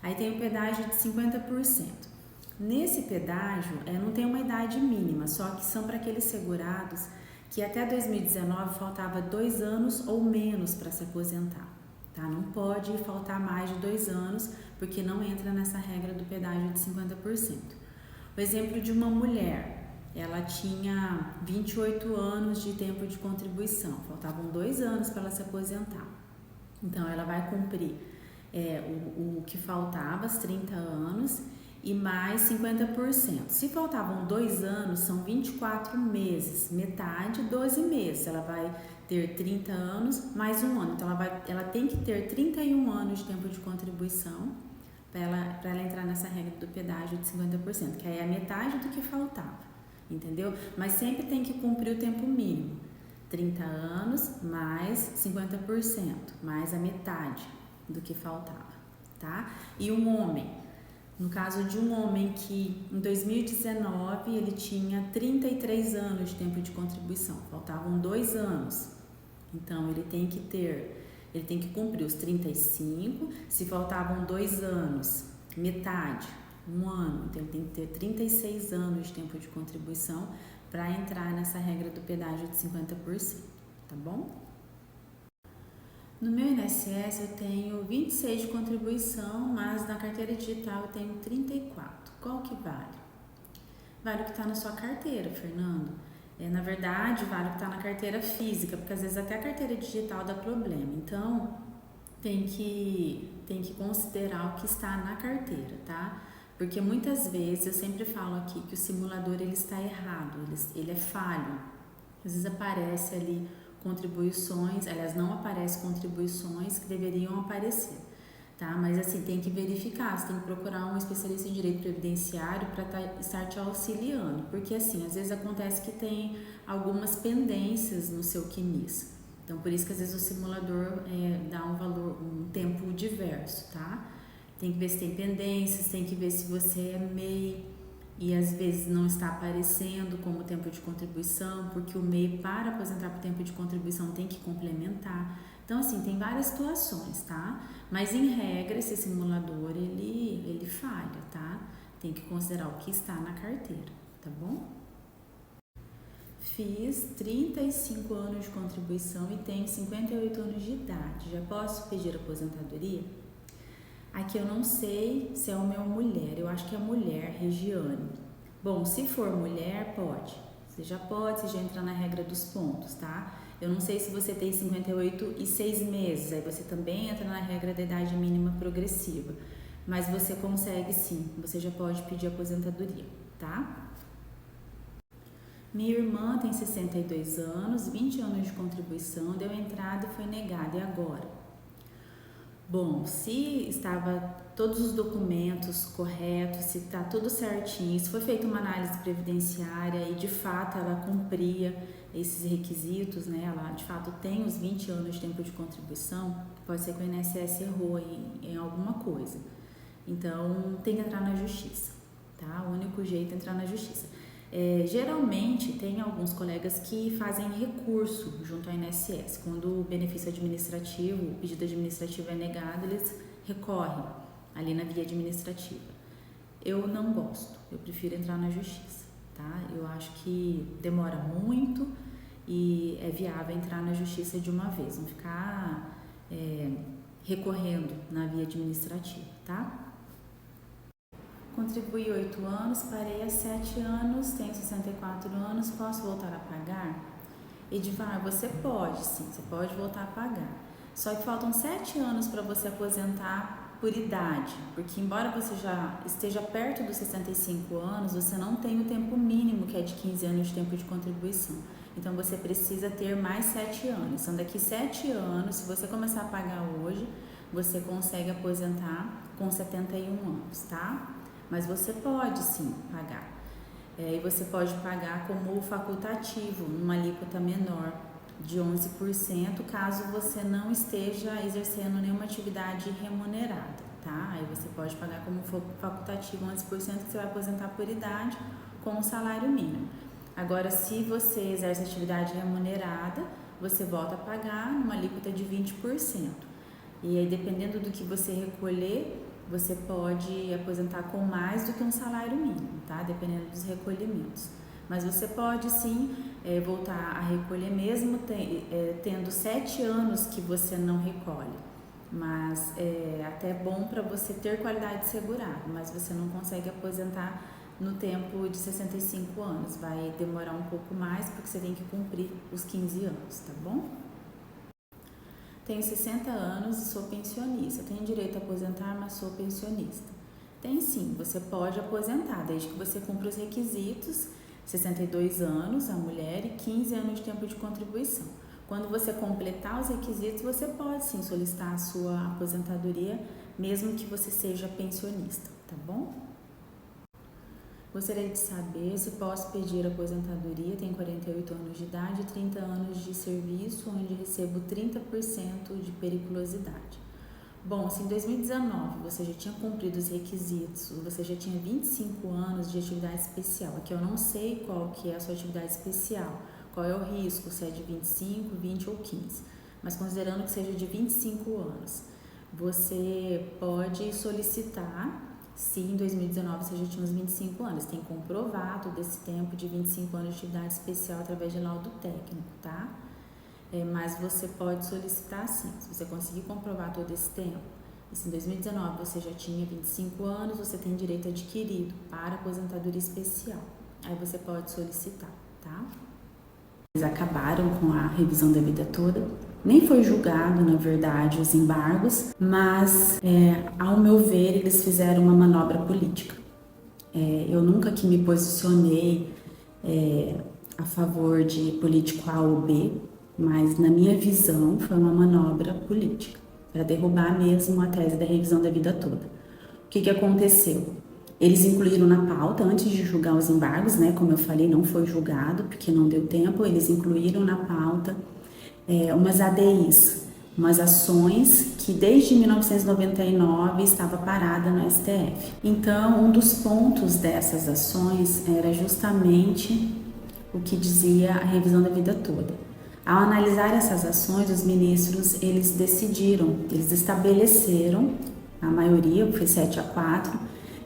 Aí tem o pedágio de 50%. Nesse pedágio, não tem uma idade mínima, só que são para aqueles segurados que até 2019 faltava 2 anos ou menos para se aposentar, tá? Não pode faltar mais de 2 anos, porque não entra nessa regra do pedágio de 50%. O exemplo de uma mulher, ela tinha 28 anos de tempo de contribuição, faltavam 2 anos para ela se aposentar. Então, ela vai cumprir o que faltava, os 30 anos, e mais 50%. Se faltavam 2 anos, são 24 meses, metade, 12 meses. Ela vai ter 30 anos mais um ano. Então, ela tem que ter 31 anos de tempo de contribuição para ela entrar nessa regra do pedágio de 50%, que aí é a metade do que faltava, entendeu? Mas sempre tem que cumprir o tempo mínimo. 30 anos mais 50%, mais a metade do que faltava, tá? E um homem, no caso de um homem que em 2019 ele tinha 33 anos de tempo de contribuição, faltavam 2 anos, então ele tem que cumprir os 35, se faltavam 2 anos, metade, um ano, então ele tem que ter 36 anos de tempo de contribuição para entrar nessa regra do pedágio de 50%, tá bom? No meu INSS eu tenho 26 de contribuição, mas na carteira digital eu tenho 34. Qual que vale? Vale o que está na sua carteira, Fernando. Na verdade, vale o que está na carteira física, porque às vezes até a carteira digital dá problema. Então, tem que considerar o que está na carteira, tá? Porque muitas vezes, eu sempre falo aqui que o simulador ele está errado, ele é falho. Às vezes aparece ali contribuições, aliás, não aparecem contribuições que deveriam aparecer, tá? Mas assim, tem que verificar, você tem que procurar um especialista em direito previdenciário para estar te auxiliando, porque assim, às vezes acontece que tem algumas pendências no seu quinis, então por isso que às vezes o simulador dá um tempo diverso, tá? Tem que ver se tem pendências, tem que ver se você é MEI, e às vezes não está aparecendo como tempo de contribuição, porque o MEI para aposentar por tempo de contribuição tem que complementar. Então assim, tem várias situações, tá? Mas em regra, esse simulador ele falha, tá? Tem que considerar o que está na carteira, tá bom? Fiz 35 anos de contribuição e tenho 58 anos de idade. Já posso pedir aposentadoria? Aqui eu não sei se é homem ou mulher, eu acho que é mulher, Regiane. Bom, se for mulher, pode. Você já entra na regra dos pontos, tá? Eu não sei se você tem 58 e 6 meses, aí você também entra na regra da idade mínima progressiva. Mas você consegue sim, você já pode pedir aposentadoria, tá? Minha irmã tem 62 anos, 20 anos de contribuição, deu entrada e foi negada, e agora? Bom, se estava todos os documentos corretos, se está tudo certinho, se foi feita uma análise previdenciária e de fato ela cumpria esses requisitos, né? Ela de fato tem os 20 anos de tempo de contribuição, pode ser que o INSS errou em alguma coisa. Então tem que entrar na justiça, tá? O único jeito é entrar na justiça. Geralmente tem alguns colegas que fazem recurso junto ao INSS. Quando o benefício administrativo, o pedido administrativo é negado, eles recorrem ali na via administrativa. Eu não gosto, eu prefiro entrar na justiça, tá? Eu acho que demora muito e é viável entrar na justiça de uma vez, não ficar recorrendo na via administrativa, tá? Contribuí 8 anos, parei há 7 anos, tenho 64 anos, posso voltar a pagar? Edivar, você pode sim, você pode voltar a pagar. Só que faltam 7 anos para você aposentar por idade, porque embora você já esteja perto dos 65 anos, você não tem o tempo mínimo, que é de 15 anos de tempo de contribuição. Então você precisa ter mais 7 anos. Então daqui 7 anos, se você começar a pagar hoje, você consegue aposentar com 71 anos, tá? Mas você pode sim pagar. E você pode pagar como facultativo, numa alíquota menor de 11%, caso você não esteja exercendo nenhuma atividade remunerada, tá? Aí você pode pagar como facultativo 11%, que você vai aposentar por idade com o salário mínimo. Agora, se você exerce atividade remunerada, você volta a pagar numa alíquota de 20%. E aí, dependendo do que você recolher, você pode aposentar com mais do que um salário mínimo, tá? Dependendo dos recolhimentos. Mas você pode sim voltar a recolher mesmo tendo 7 anos que você não recolhe. Mas é até bom para você ter qualidade segurada, mas você não consegue aposentar no tempo de 65 anos. Vai demorar um pouco mais porque você tem que cumprir os 15 anos, tá bom? Tenho 60 anos e sou pensionista. Tenho direito a aposentar, mas sou pensionista. Tem sim, você pode aposentar, desde que você cumpra os requisitos, 62 anos a mulher e 15 anos de tempo de contribuição. Quando você completar os requisitos, você pode sim solicitar a sua aposentadoria, mesmo que você seja pensionista, tá bom? Gostaria de saber se posso pedir aposentadoria, tenho 48 anos de idade e 30 anos de serviço, onde recebo 30% de periculosidade. Bom, se em 2019 você já tinha cumprido os requisitos, você já tinha 25 anos de atividade especial, aqui eu não sei qual que é a sua atividade especial, qual é o risco, se é de 25, 20 ou 15, mas considerando que seja de 25 anos, você pode solicitar, se em 2019 você já tinha uns 25 anos, tem que comprovar todo esse tempo de 25 anos de atividade especial através de laudo técnico, tá? Mas você pode solicitar sim, se você conseguir comprovar todo esse tempo. E se em 2019 você já tinha 25 anos, você tem direito adquirido para aposentadoria especial. Aí você pode solicitar, tá? Eles acabaram com a revisão da vida toda. Nem foi julgado, na verdade, os embargos, mas, ao meu ver, eles fizeram uma manobra política. Eu nunca que me posicionei a favor de político A ou B, mas na minha visão foi uma manobra política para derrubar mesmo a tese da revisão da vida toda. O que aconteceu? Eles incluíram na pauta, antes de julgar os embargos, né? Como eu falei, não foi julgado porque não deu tempo, eles incluíram na pauta umas ADIs, umas ações que desde 1999 estava parada no STF. Então, um dos pontos dessas ações era justamente o que dizia a revisão da vida toda. Ao analisar essas ações, os ministros, eles decidiram, eles estabeleceram, a maioria, foi 7-4,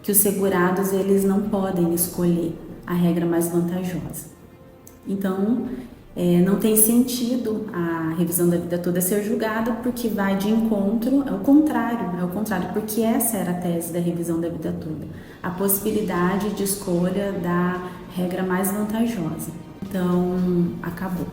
que os segurados, eles não podem escolher a regra mais vantajosa. Então, não tem sentido a revisão da vida toda ser julgada porque vai de encontro, é o contrário, porque essa era a tese da revisão da vida toda, a possibilidade de escolha da regra mais vantajosa. Então, acabou.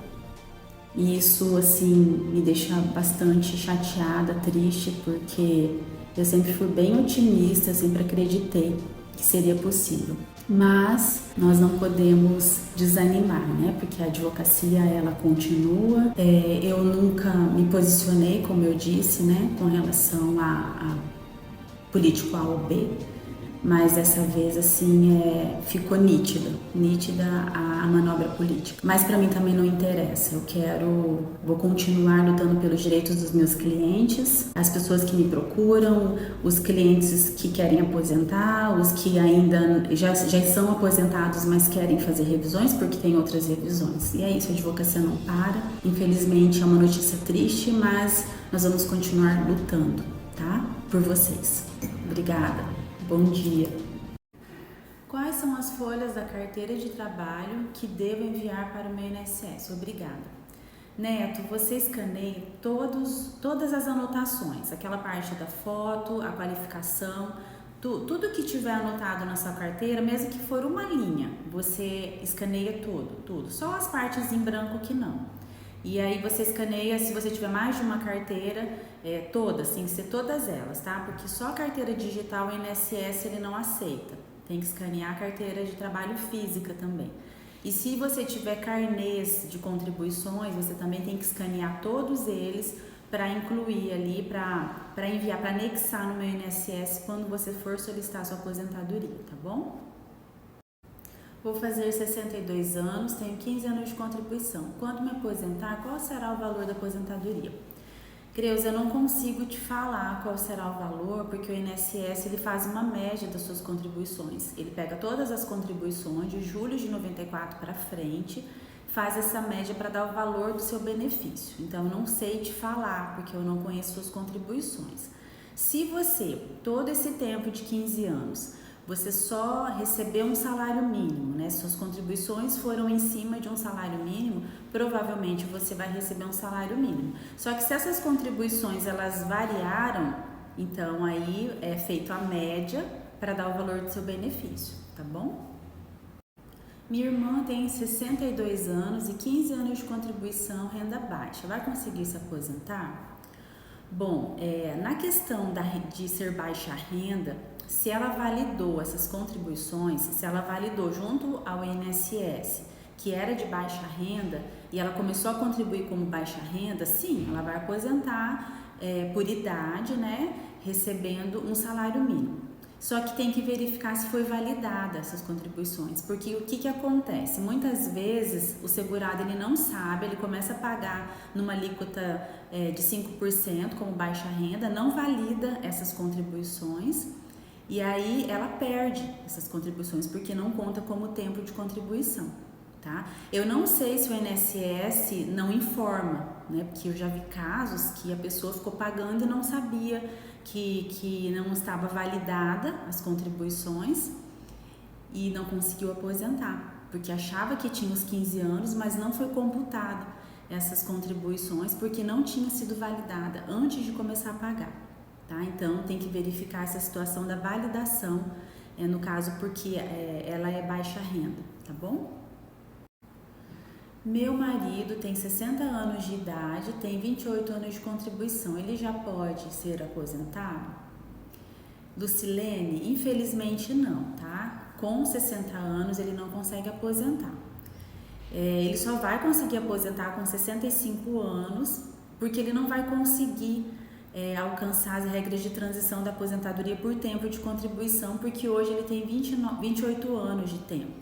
E isso, assim, me deixa bastante chateada, triste, porque eu sempre fui bem otimista, sempre acreditei que seria possível. Mas nós não podemos desanimar, né? Porque a advocacia, ela continua. Eu nunca me posicionei, como eu disse, né? Com relação a político A ou B. Mas dessa vez, assim, ficou nítida a manobra política. Mas para mim também não interessa, vou continuar lutando pelos direitos dos meus clientes, as pessoas que me procuram, os clientes que querem aposentar, os que ainda já são aposentados, mas querem fazer revisões, porque tem outras revisões. E é isso, a advocacia não para. Infelizmente é uma notícia triste, mas nós vamos continuar lutando, tá? Por vocês. Obrigada. Bom dia. Quais são as folhas da carteira de trabalho que devo enviar para o meu INSS? Obrigada. Neto, você escaneia todas as anotações, aquela parte da foto, a qualificação, tudo que tiver anotado na sua carteira, mesmo que for uma linha, você escaneia tudo. Só as partes em branco que não. E aí você escaneia, se você tiver mais de uma carteira, todas, tem que ser todas elas, tá? Porque só a carteira digital o INSS ele não aceita. Tem que escanear a carteira de trabalho física também. E se você tiver carnês de contribuições, você também tem que escanear todos eles para incluir ali, para enviar, para anexar no meu INSS quando você for solicitar a sua aposentadoria, tá bom? Vou fazer 62 anos, tenho 15 anos de contribuição. Quando me aposentar, qual será o valor da aposentadoria? Creuza, eu não consigo te falar qual será o valor, porque o INSS ele faz uma média das suas contribuições. Ele pega todas as contribuições de julho de 94 para frente, faz essa média para dar o valor do seu benefício. Então, eu não sei te falar, porque eu não conheço suas contribuições. Se você, todo esse tempo de 15 anos, você só recebeu um salário mínimo, né? Suas contribuições foram em cima de um salário mínimo, provavelmente você vai receber um salário mínimo. Só que se essas contribuições elas variaram, então aí é feito a média para dar o valor do seu benefício, tá bom? Minha irmã tem 62 anos e 15 anos de contribuição, renda baixa. Vai conseguir se aposentar? Bom, na questão de ser baixa renda, se ela validou essas contribuições, se ela validou junto ao INSS que era de baixa renda e ela começou a contribuir como baixa renda, sim, ela vai aposentar por idade, né, recebendo um salário mínimo. Só que tem que verificar se foi validada essas contribuições, porque o que acontece? Muitas vezes o segurado ele não sabe, ele começa a pagar numa alíquota de 5% como baixa renda, não valida essas contribuições e aí ela perde essas contribuições porque não conta como tempo de contribuição, tá? Eu não sei se o INSS não informa, né? Porque eu já vi casos que a pessoa ficou pagando e não sabia que não estava validada as contribuições e não conseguiu aposentar, porque achava que tinha os 15 anos, mas não foi computado essas contribuições porque não tinha sido validada antes de começar a pagar, tá? Então tem que verificar essa situação da validação, no caso porque ela é baixa renda, tá bom? Meu marido tem 60 anos de idade, tem 28 anos de contribuição. Ele já pode ser aposentado? Lucilene, infelizmente não, tá? Com 60 anos ele não consegue aposentar. Ele só vai conseguir aposentar com 65 anos, porque ele não vai conseguir alcançar as regras de transição da aposentadoria por tempo de contribuição, porque hoje ele tem 28 anos de tempo.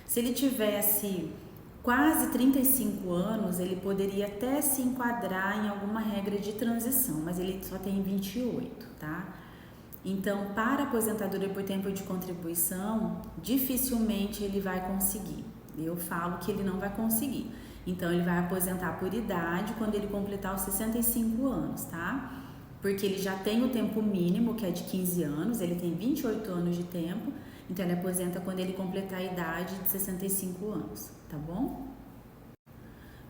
Se ele tivesse quase 35 anos, ele poderia até se enquadrar em alguma regra de transição, mas ele só tem 28, tá? Então, para aposentadoria por tempo de contribuição, dificilmente ele vai conseguir. Eu falo que ele não vai conseguir. Então, ele vai aposentar por idade quando ele completar os 65 anos, tá? Porque ele já tem o tempo mínimo, que é de 15 anos, ele tem 28 anos de tempo, então ele aposenta quando ele completar a idade de 65 anos, tá bom?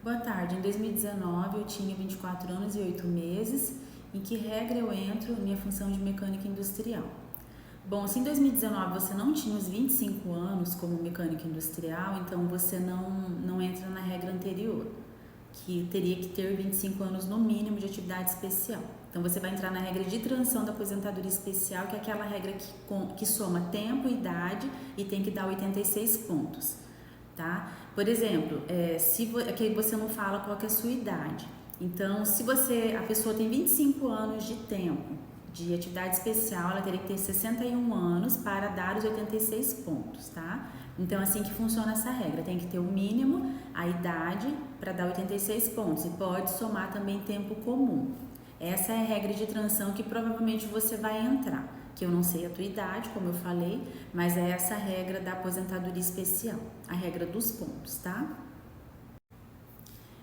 Boa tarde, em 2019 eu tinha 24 anos e 8 meses, em que regra eu entro minha função de mecânica industrial? Bom, se em 2019 você não tinha os 25 anos como mecânica industrial, então você não entra na regra anterior, que teria que ter 25 anos no mínimo de atividade especial. Então você vai entrar na regra de transição da aposentadoria especial, que é aquela regra que soma tempo e idade e tem que dar 86 pontos, tá? Por exemplo, aqui você não fala qual que é a sua idade. Então, se a pessoa tem 25 anos de tempo de atividade especial, ela teria que ter 61 anos para dar os 86 pontos, tá? Então, assim que funciona essa regra, tem que ter o mínimo, a idade para dar 86 pontos e pode somar também tempo comum. Essa é a regra de transição que provavelmente você vai entrar, que eu não sei a tua idade, como eu falei, mas é essa regra da aposentadoria especial, a regra dos pontos, tá?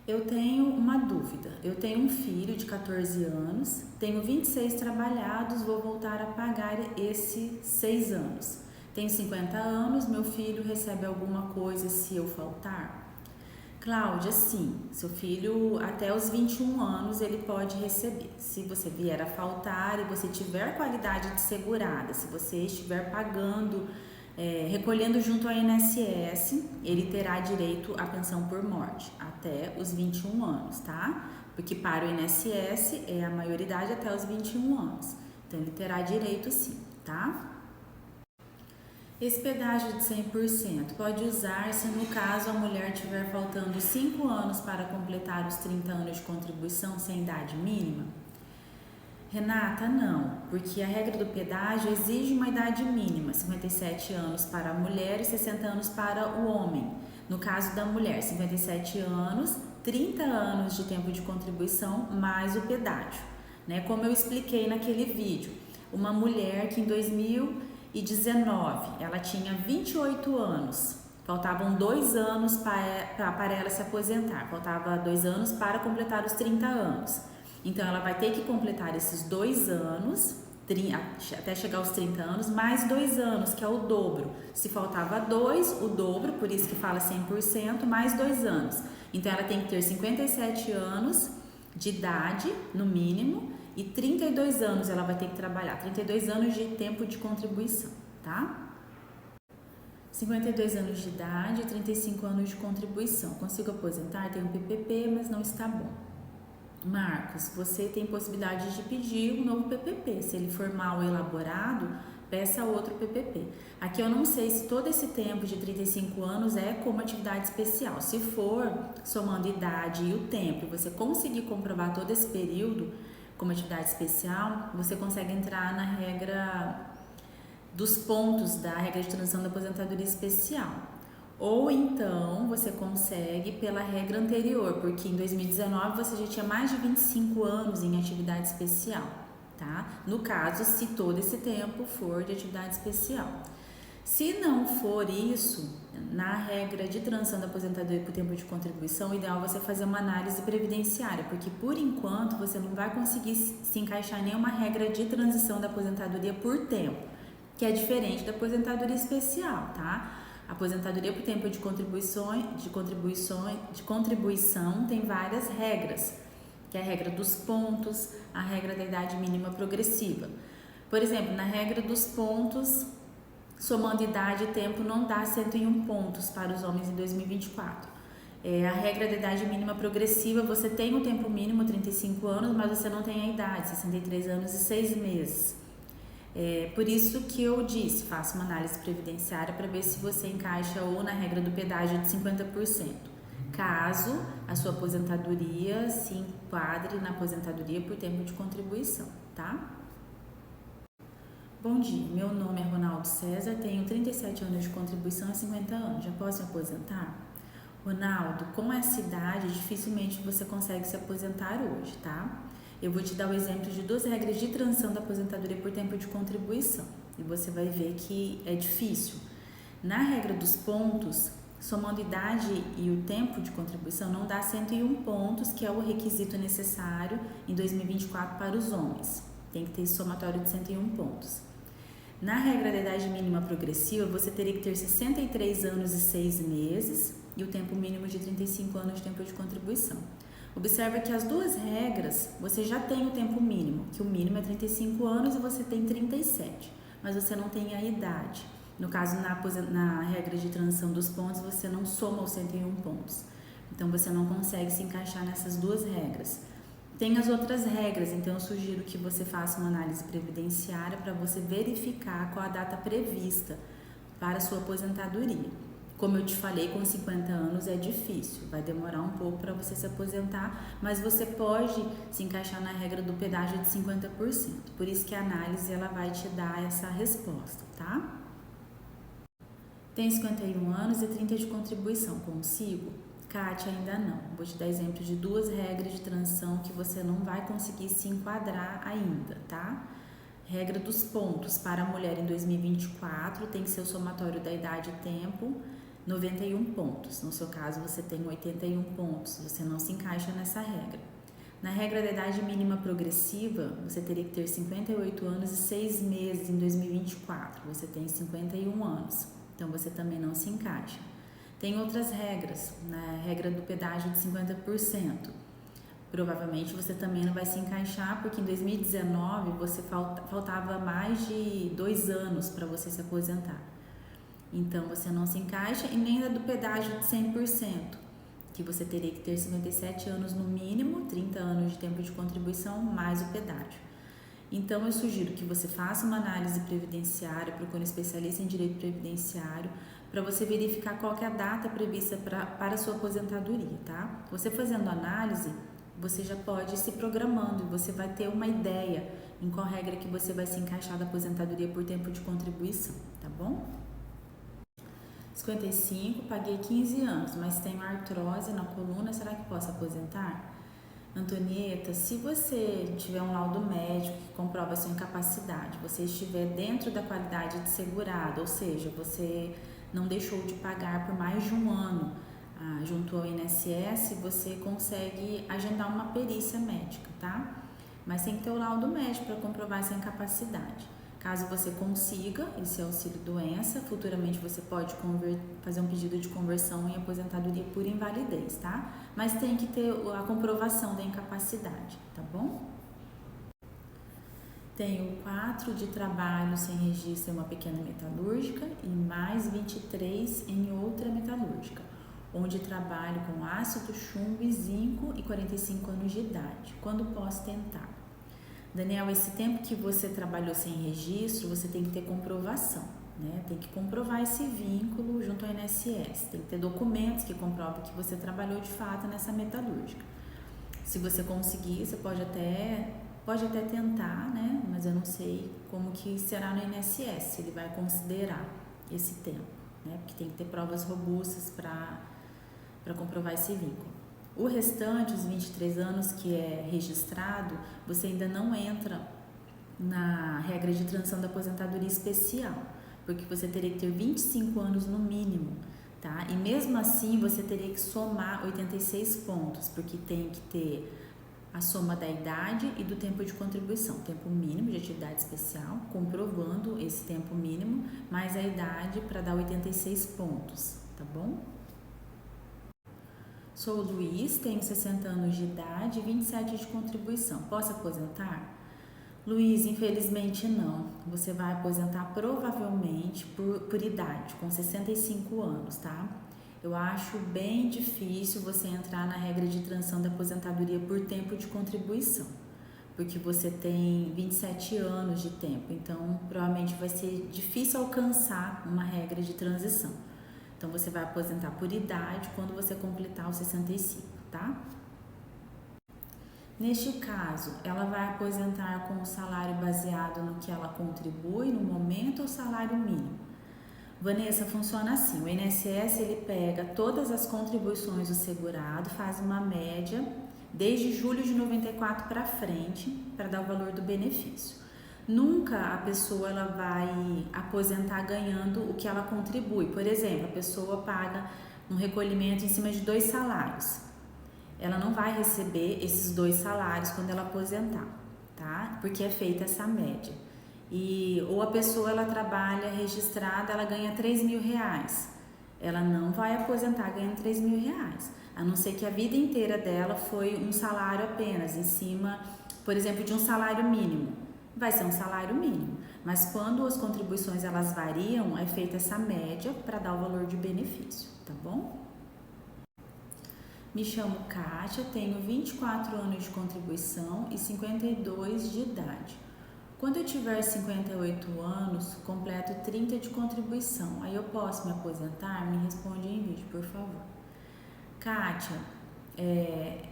Eu tenho uma dúvida, eu tenho um filho de 14 anos, tenho 26 trabalhados, vou voltar a pagar esses 6 anos. Tenho 50 anos, meu filho recebe alguma coisa se eu faltar? Cláudia, sim, seu filho até os 21 anos ele pode receber. Se você vier a faltar e você tiver qualidade de segurada, se você estiver pagando, recolhendo junto ao INSS, ele terá direito à pensão por morte até os 21 anos, tá? Porque para o INSS é a maioridade até os 21 anos. Então ele terá direito sim, tá? Esse pedágio de 100% pode usar se no caso a mulher tiver faltando 5 anos para completar os 30 anos de contribuição sem idade mínima? Renata, não, porque a regra do pedágio exige uma idade mínima, 57 anos para a mulher e 60 anos para o homem. No caso da mulher, 57 anos, 30 anos de tempo de contribuição mais o pedágio, né? Como eu expliquei naquele vídeo, uma mulher que em 2019 ela tinha 28 anos, faltavam 2 anos para ela se aposentar, faltava 2 anos para completar os 30 anos. Então, ela vai ter que completar esses 2 anos, até chegar aos 30 anos, mais 2 anos, que é o dobro. Se faltava 2, o dobro, por isso que fala 100%, mais 2 anos. Então, ela tem que ter 57 anos de idade, no mínimo, e 32 anos ela vai ter que trabalhar, 32 anos de tempo de contribuição, tá? 52 anos de idade e 35 anos de contribuição. Consigo aposentar? Tenho um PPP, mas não está bom. Marcos, você tem possibilidade de pedir um novo PPP. Se ele for mal elaborado, peça outro PPP. Aqui eu não sei se todo esse tempo de 35 anos é como atividade especial. Se for, somando idade e o tempo, e você conseguir comprovar todo esse período como atividade especial, você consegue entrar na regra dos pontos da regra de transição da aposentadoria especial. Ou então você consegue pela regra anterior, porque em 2019 você já tinha mais de 25 anos em atividade especial, tá? No caso, se todo esse tempo for de atividade especial. Se não for isso, na regra de transição da aposentadoria por tempo de contribuição, o ideal é você fazer uma análise previdenciária, porque por enquanto você não vai conseguir se encaixar em nenhuma regra de transição da aposentadoria por tempo, que é diferente da aposentadoria especial, tá? A aposentadoria por tempo de contribuição tem várias regras, que é a regra dos pontos, a regra da idade mínima progressiva. Por exemplo, na regra dos pontos, somando idade e tempo não dá 101 pontos para os homens em 2024. A regra da idade mínima progressiva, você tem o tempo mínimo, 35 anos, mas você não tem a idade, 63 anos e 6 meses. Por isso que eu disse, faça uma análise previdenciária para ver se você encaixa ou na regra do pedágio de 50%, caso a sua aposentadoria se enquadre na aposentadoria por tempo de contribuição, tá? Bom dia, meu nome é Ronaldo César, tenho 37 anos de contribuição e 50 anos, já posso me aposentar? Ronaldo, com essa idade, dificilmente você consegue se aposentar hoje, tá? Eu vou te dar o exemplo de 2 regras de transição da aposentadoria por tempo de contribuição e você vai ver que é difícil. Na regra dos pontos, somando idade e o tempo de contribuição, não dá 101 pontos, que é o requisito necessário em 2024 para os homens. Tem que ter esse somatório de 101 pontos. Na regra da idade mínima progressiva, você teria que ter 63 anos e 6 meses e o tempo mínimo de 35 anos de tempo de contribuição. Observa que as 2 regras, você já tem o tempo mínimo, que o mínimo é 35 anos e você tem 37, mas você não tem a idade. No caso, na regra de transição dos pontos, você não soma os 101 pontos. Então, você não consegue se encaixar nessas 2 regras. Tem as outras regras, então eu sugiro que você faça uma análise previdenciária para você verificar qual a data prevista para a sua aposentadoria. Como eu te falei, com 50 anos é difícil, vai demorar um pouco para você se aposentar, mas você pode se encaixar na regra do pedágio de 50%. Por isso que a análise ela vai te dar essa resposta, tá? Tem 51 anos e 30 de contribuição, consigo? Kátia, ainda não. Vou te dar exemplo de 2 regras de transição que você não vai conseguir se enquadrar ainda, tá? Regra dos pontos para a mulher em 2024 tem que ser o somatório da idade e tempo, 91 pontos. No seu caso, você tem 81 pontos, você não se encaixa nessa regra. Na regra da idade mínima progressiva, você teria que ter 58 anos e 6 meses em 2024, você tem 51 anos, então você também não se encaixa. Tem outras regras, na regra do pedágio de 50%. Provavelmente você também não vai se encaixar, porque em 2019 você faltava mais de 2 anos para você se aposentar. Então você não se encaixa e nem na do pedágio de 100%, que você teria que ter 57 anos no mínimo, 30 anos de tempo de contribuição mais o pedágio. Então eu sugiro que você faça uma análise previdenciária, procure um especialista em direito previdenciário, para você verificar qual que é a data prevista para a sua aposentadoria, tá? Você fazendo análise, você já pode ir se programando e você vai ter uma ideia em qual regra que você vai se encaixar da aposentadoria por tempo de contribuição, tá bom? 55, paguei 15 anos, mas tenho artrose na coluna, será que posso aposentar? Antonieta, se você tiver um laudo médico que comprova a sua incapacidade, você estiver dentro da qualidade de segurado, ou seja, você não deixou de pagar por mais de um ano junto ao INSS, você consegue agendar uma perícia médica, tá? Mas tem que ter o laudo médico para comprovar essa incapacidade. Caso você consiga esse auxílio doença, futuramente você pode fazer um pedido de conversão em aposentadoria por invalidez, tá? Mas tem que ter a comprovação da incapacidade, tá bom? Tenho 4 de trabalho sem registro em uma pequena metalúrgica e mais 23 em outra metalúrgica, onde trabalho com ácido, chumbo e zinco e 45 anos de idade. Quando posso tentar? Daniel, esse tempo que você trabalhou sem registro, você tem que ter comprovação, né? Tem que comprovar esse vínculo junto ao INSS, tem que ter documentos que comprovam que você trabalhou de fato nessa metalúrgica. Se você conseguir, você pode até tentar, né? Mas eu não sei como que será no INSS, se ele vai considerar esse tempo, né? Porque tem que ter provas robustas para comprovar esse vínculo. O restante, os 23 anos que é registrado, você ainda não entra na regra de transição da aposentadoria especial, porque você teria que ter 25 anos no mínimo, tá? E mesmo assim você teria que somar 86 pontos, porque tem que ter a soma da idade e do tempo de contribuição, tempo mínimo de atividade especial, comprovando esse tempo mínimo, mais a idade para dar 86 pontos, tá bom? Sou o Luiz, tenho 60 anos de idade e 27 de contribuição. Posso aposentar? Luiz, infelizmente não. Você vai aposentar provavelmente por idade, com 65 anos, tá? Eu acho bem difícil você entrar na regra de transição da aposentadoria por tempo de contribuição, porque você tem 27 anos de tempo, então provavelmente vai ser difícil alcançar uma regra de transição. Então, você vai aposentar por idade quando você completar os 65, tá? Neste caso, ela vai aposentar com o salário baseado no que ela contribui no momento ou salário mínimo? Vanessa, funciona assim, o INSS ele pega todas as contribuições do segurado, faz uma média desde julho de 94 para frente, para dar o valor do benefício. Nunca a pessoa ela vai aposentar ganhando o que ela contribui. Por exemplo, a pessoa paga um recolhimento em cima de 2 salários. Ela não vai receber esses 2 salários quando ela aposentar, tá? Porque é feita essa média. Ou a pessoa ela trabalha registrada, ela ganha R$3.000. Ela não vai aposentar ganhando R$3.000, a não ser que a vida inteira dela foi um salário apenas, em cima, por exemplo, de um salário mínimo. Vai ser um salário mínimo, mas quando as contribuições elas variam, é feita essa média para dar o valor de benefício, tá bom? Me chamo Kátia, tenho 24 anos de contribuição e 52 de idade. Quando eu tiver 58 anos, completo 30 de contribuição, aí eu posso me aposentar? Me responde em vídeo, por favor. Kátia,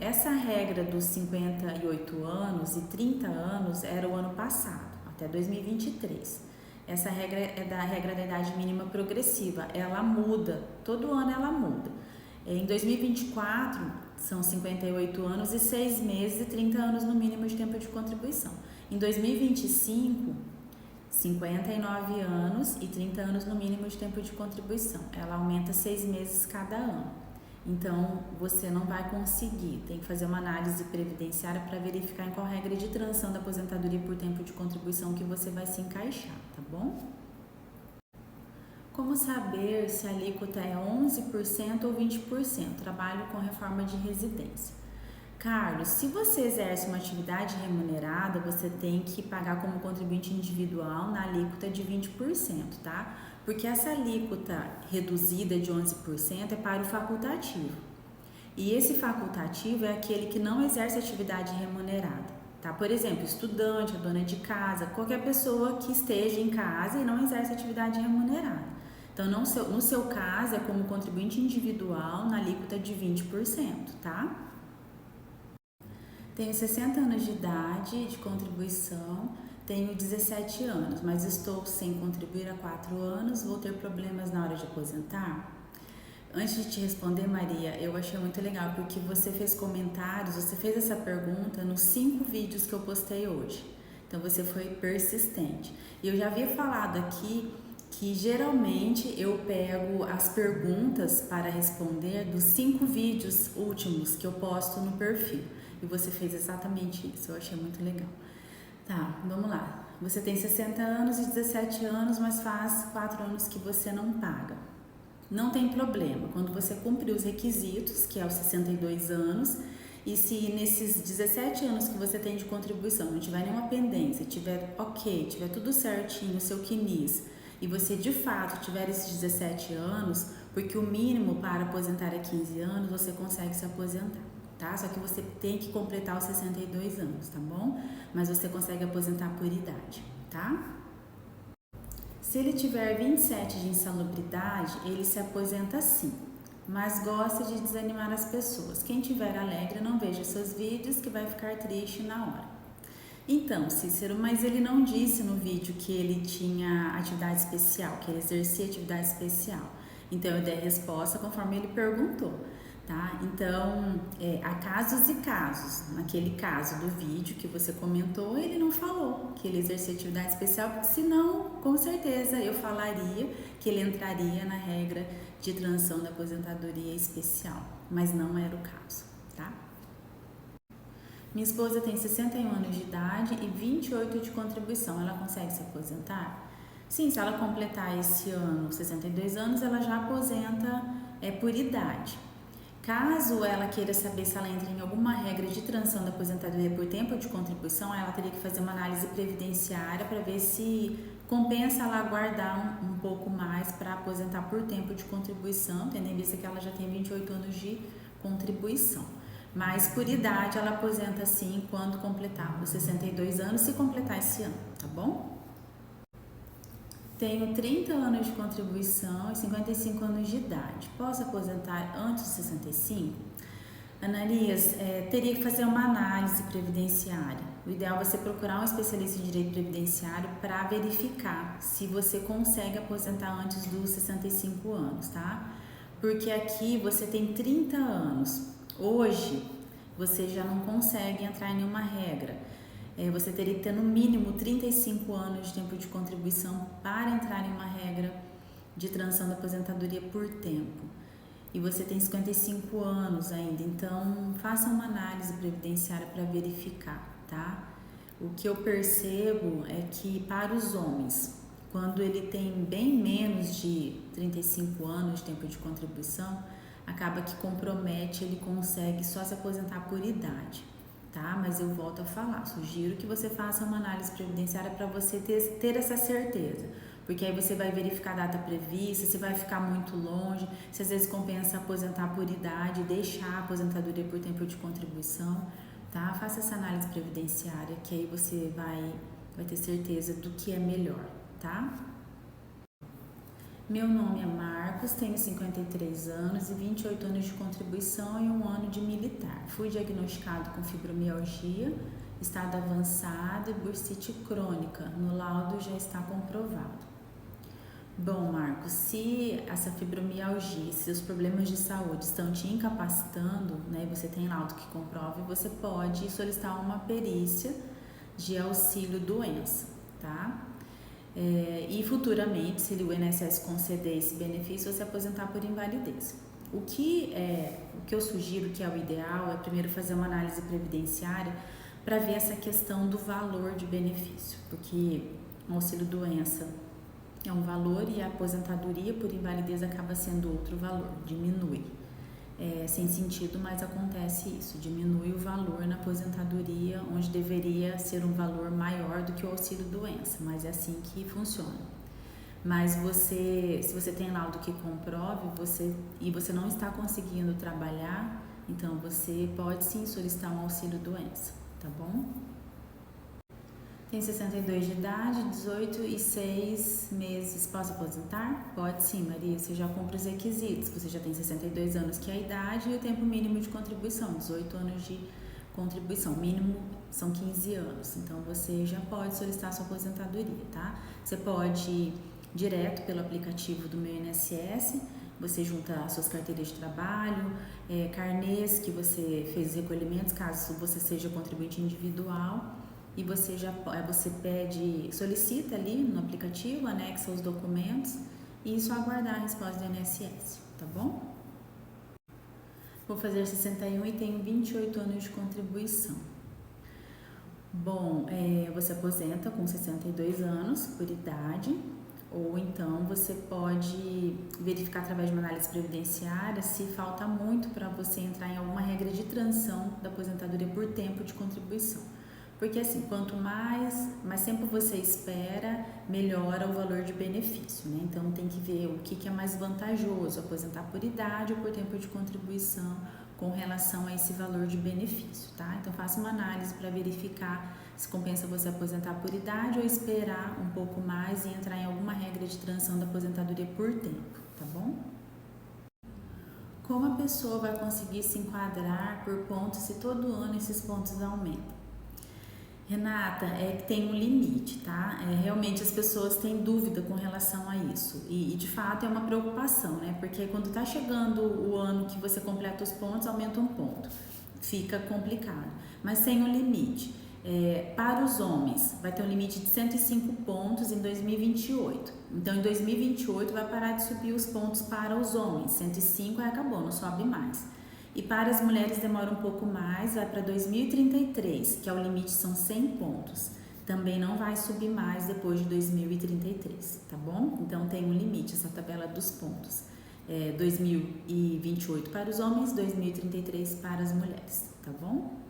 essa regra dos 58 anos e 30 anos era o ano passado, até 2023. Essa regra é da regra da idade mínima progressiva, ela muda, todo ano ela muda. Em 2024, são 58 anos e 6 meses e 30 anos no mínimo de tempo de contribuição. Em 2025, 59 anos e 30 anos no mínimo de tempo de contribuição. Ela aumenta 6 meses cada ano. Então, você não vai conseguir, tem que fazer uma análise previdenciária para verificar em qual regra de transição da aposentadoria por tempo de contribuição que você vai se encaixar, tá bom? Como saber se a alíquota é 11% ou 20%? Trabalho com reforma de residência. Carlos, se você exerce uma atividade remunerada, você tem que pagar como contribuinte individual na alíquota de 20%, tá? Porque essa alíquota reduzida de 11% é para o facultativo. E esse facultativo é aquele que não exerce atividade remunerada, tá? Por exemplo, estudante, a dona de casa, qualquer pessoa que esteja em casa e não exerce atividade remunerada. Então, no seu caso, é como contribuinte individual na alíquota de 20%, tá? Tenho 60 anos de idade de contribuição, tenho 17 anos, mas estou sem contribuir há 4 anos, vou ter problemas na hora de aposentar? Antes de te responder, Maria, eu achei muito legal, porque você fez comentários, você fez essa pergunta nos 5 vídeos que eu postei hoje. Então, você foi persistente. E eu já havia falado aqui que geralmente eu pego as perguntas para responder dos 5 vídeos últimos que eu posto no perfil. E você fez exatamente isso, eu achei muito legal. Tá, vamos lá. Você tem 60 anos e 17 anos, mas faz 4 anos que você não paga. Não tem problema, quando você cumprir os requisitos, que é os 62 anos, e se nesses 17 anos que você tem de contribuição não tiver nenhuma pendência, tiver ok, tiver tudo certinho, o seu CNIS, e você de fato tiver esses 17 anos, porque o mínimo para aposentar é 15 anos, você consegue se aposentar, tá? Só que você tem que completar os 62 anos, tá bom? Mas você consegue aposentar por idade, tá? Se ele tiver 27 de insalubridade, ele se aposenta sim, mas gosta de desanimar as pessoas. Quem tiver alegre, não veja seus vídeos que vai ficar triste na hora. Então, Cícero, mas ele não disse no vídeo que ele tinha atividade especial, que ele exercia atividade especial. Então, eu dei a resposta conforme ele perguntou, tá? Então, há casos e casos. Naquele caso do vídeo que você comentou, ele não falou que ele exercia atividade especial, porque senão, com certeza, eu falaria que ele entraria na regra de transição da aposentadoria especial, mas não era o caso, tá? Minha esposa tem 61 anos de idade e 28 de contribuição. Ela consegue se aposentar? Sim, se ela completar esse ano 62 anos, ela já aposenta por idade. Caso ela queira saber se ela entra em alguma regra de transição da aposentadoria por tempo de contribuição, ela teria que fazer uma análise previdenciária para ver se compensa ela aguardar um pouco mais para aposentar por tempo de contribuição, tendo em vista que ela já tem 28 anos de contribuição. Mas por idade ela aposenta sim quando completar os 62 anos, se completar esse ano, tá bom? Tenho 30 anos de contribuição e 55 anos de idade. Posso aposentar antes de 65? Ananias, teria que fazer uma análise previdenciária. O ideal é você procurar um especialista em direito previdenciário para verificar se você consegue aposentar antes dos 65 anos, tá? Porque aqui você tem 30 anos. Hoje, você já não consegue entrar em nenhuma regra. Você teria que ter no mínimo 35 anos de tempo de contribuição para entrar em uma regra de transição da aposentadoria por tempo. E você tem 55 anos ainda, então faça uma análise previdenciária para verificar, tá? O que eu percebo é que para os homens, quando ele tem bem menos de 35 anos de tempo de contribuição, acaba que compromete, ele consegue só se aposentar por idade, tá? Mas eu volto a falar, sugiro que você faça uma análise previdenciária para você ter essa certeza, porque aí você vai verificar a data prevista, se vai ficar muito longe, se às vezes compensa aposentar por idade, deixar a aposentadoria por tempo de contribuição, tá? Faça essa análise previdenciária, que aí você vai ter certeza do que é melhor, tá? Meu nome é Marcos, tenho 53 anos e 28 anos de contribuição e 1 ano de militar. Fui diagnosticado com fibromialgia, estado avançado e bursite crônica. No laudo já está comprovado. Bom, Marcos, se essa fibromialgia, se os problemas de saúde estão te incapacitando, né, você tem laudo que comprove, você pode solicitar uma perícia de auxílio doença, tá? E futuramente, se o INSS conceder esse benefício, você aposentar por invalidez. O que eu sugiro que é o ideal é primeiro fazer uma análise previdenciária para ver essa questão do valor de benefício, porque o auxílio doença é um valor e a aposentadoria por invalidez acaba sendo outro valor, diminui. Sem sentido, mas acontece isso, diminui o valor na aposentadoria, onde deveria ser um valor maior do que o auxílio doença, mas é assim que funciona. Mas se você tem laudo que comprove e você não está conseguindo trabalhar, então você pode sim solicitar um auxílio doença, tá bom? Tem 62 de idade, 18 e 6 meses. Posso aposentar? Pode sim, Maria. Você já cumpre os requisitos. Você já tem 62 anos, que é a idade, e o tempo mínimo de contribuição, 18 anos de contribuição. Mínimo são 15 anos. Então, você já pode solicitar sua aposentadoria, tá? Você pode ir direto pelo aplicativo do Meu INSS. Você junta as suas carteiras de trabalho, carnês que você fez recolhimentos, caso você seja contribuinte individual. E você solicita ali no aplicativo, anexa os documentos e só aguardar a resposta do INSS, tá bom? Vou fazer 61 e tenho 28 anos de contribuição. Bom, você aposenta com 62 anos por idade, ou então você pode verificar através de uma análise previdenciária se falta muito para você entrar em alguma regra de transição da aposentadoria por tempo de contribuição. Porque assim, quanto mais tempo você espera, melhora o valor de benefício, né? Então tem que ver o que é mais vantajoso, aposentar por idade ou por tempo de contribuição, com relação a esse valor de benefício, tá? Então faça uma análise para verificar se compensa você aposentar por idade ou esperar um pouco mais e entrar em alguma regra de transição da aposentadoria por tempo, tá bom? Como a pessoa vai conseguir se enquadrar por pontos se todo ano esses pontos aumentam? Renata, é que tem um limite, tá? Realmente as pessoas têm dúvida com relação a isso e de fato é uma preocupação, né? Porque quando tá chegando o ano que você completa os pontos, aumenta um ponto, fica complicado, mas tem um limite. Para os homens, vai ter um limite de 105 pontos em 2028. Então, em 2028 vai parar de subir os pontos para os homens, 105 aí acabou, não sobe mais. E para as mulheres demora um pouco mais, vai para 2033, que é o limite, são 100 pontos. Também não vai subir mais depois de 2033, tá bom? Então tem um limite essa tabela dos pontos. 2028 para os homens, 2033 para as mulheres, tá bom?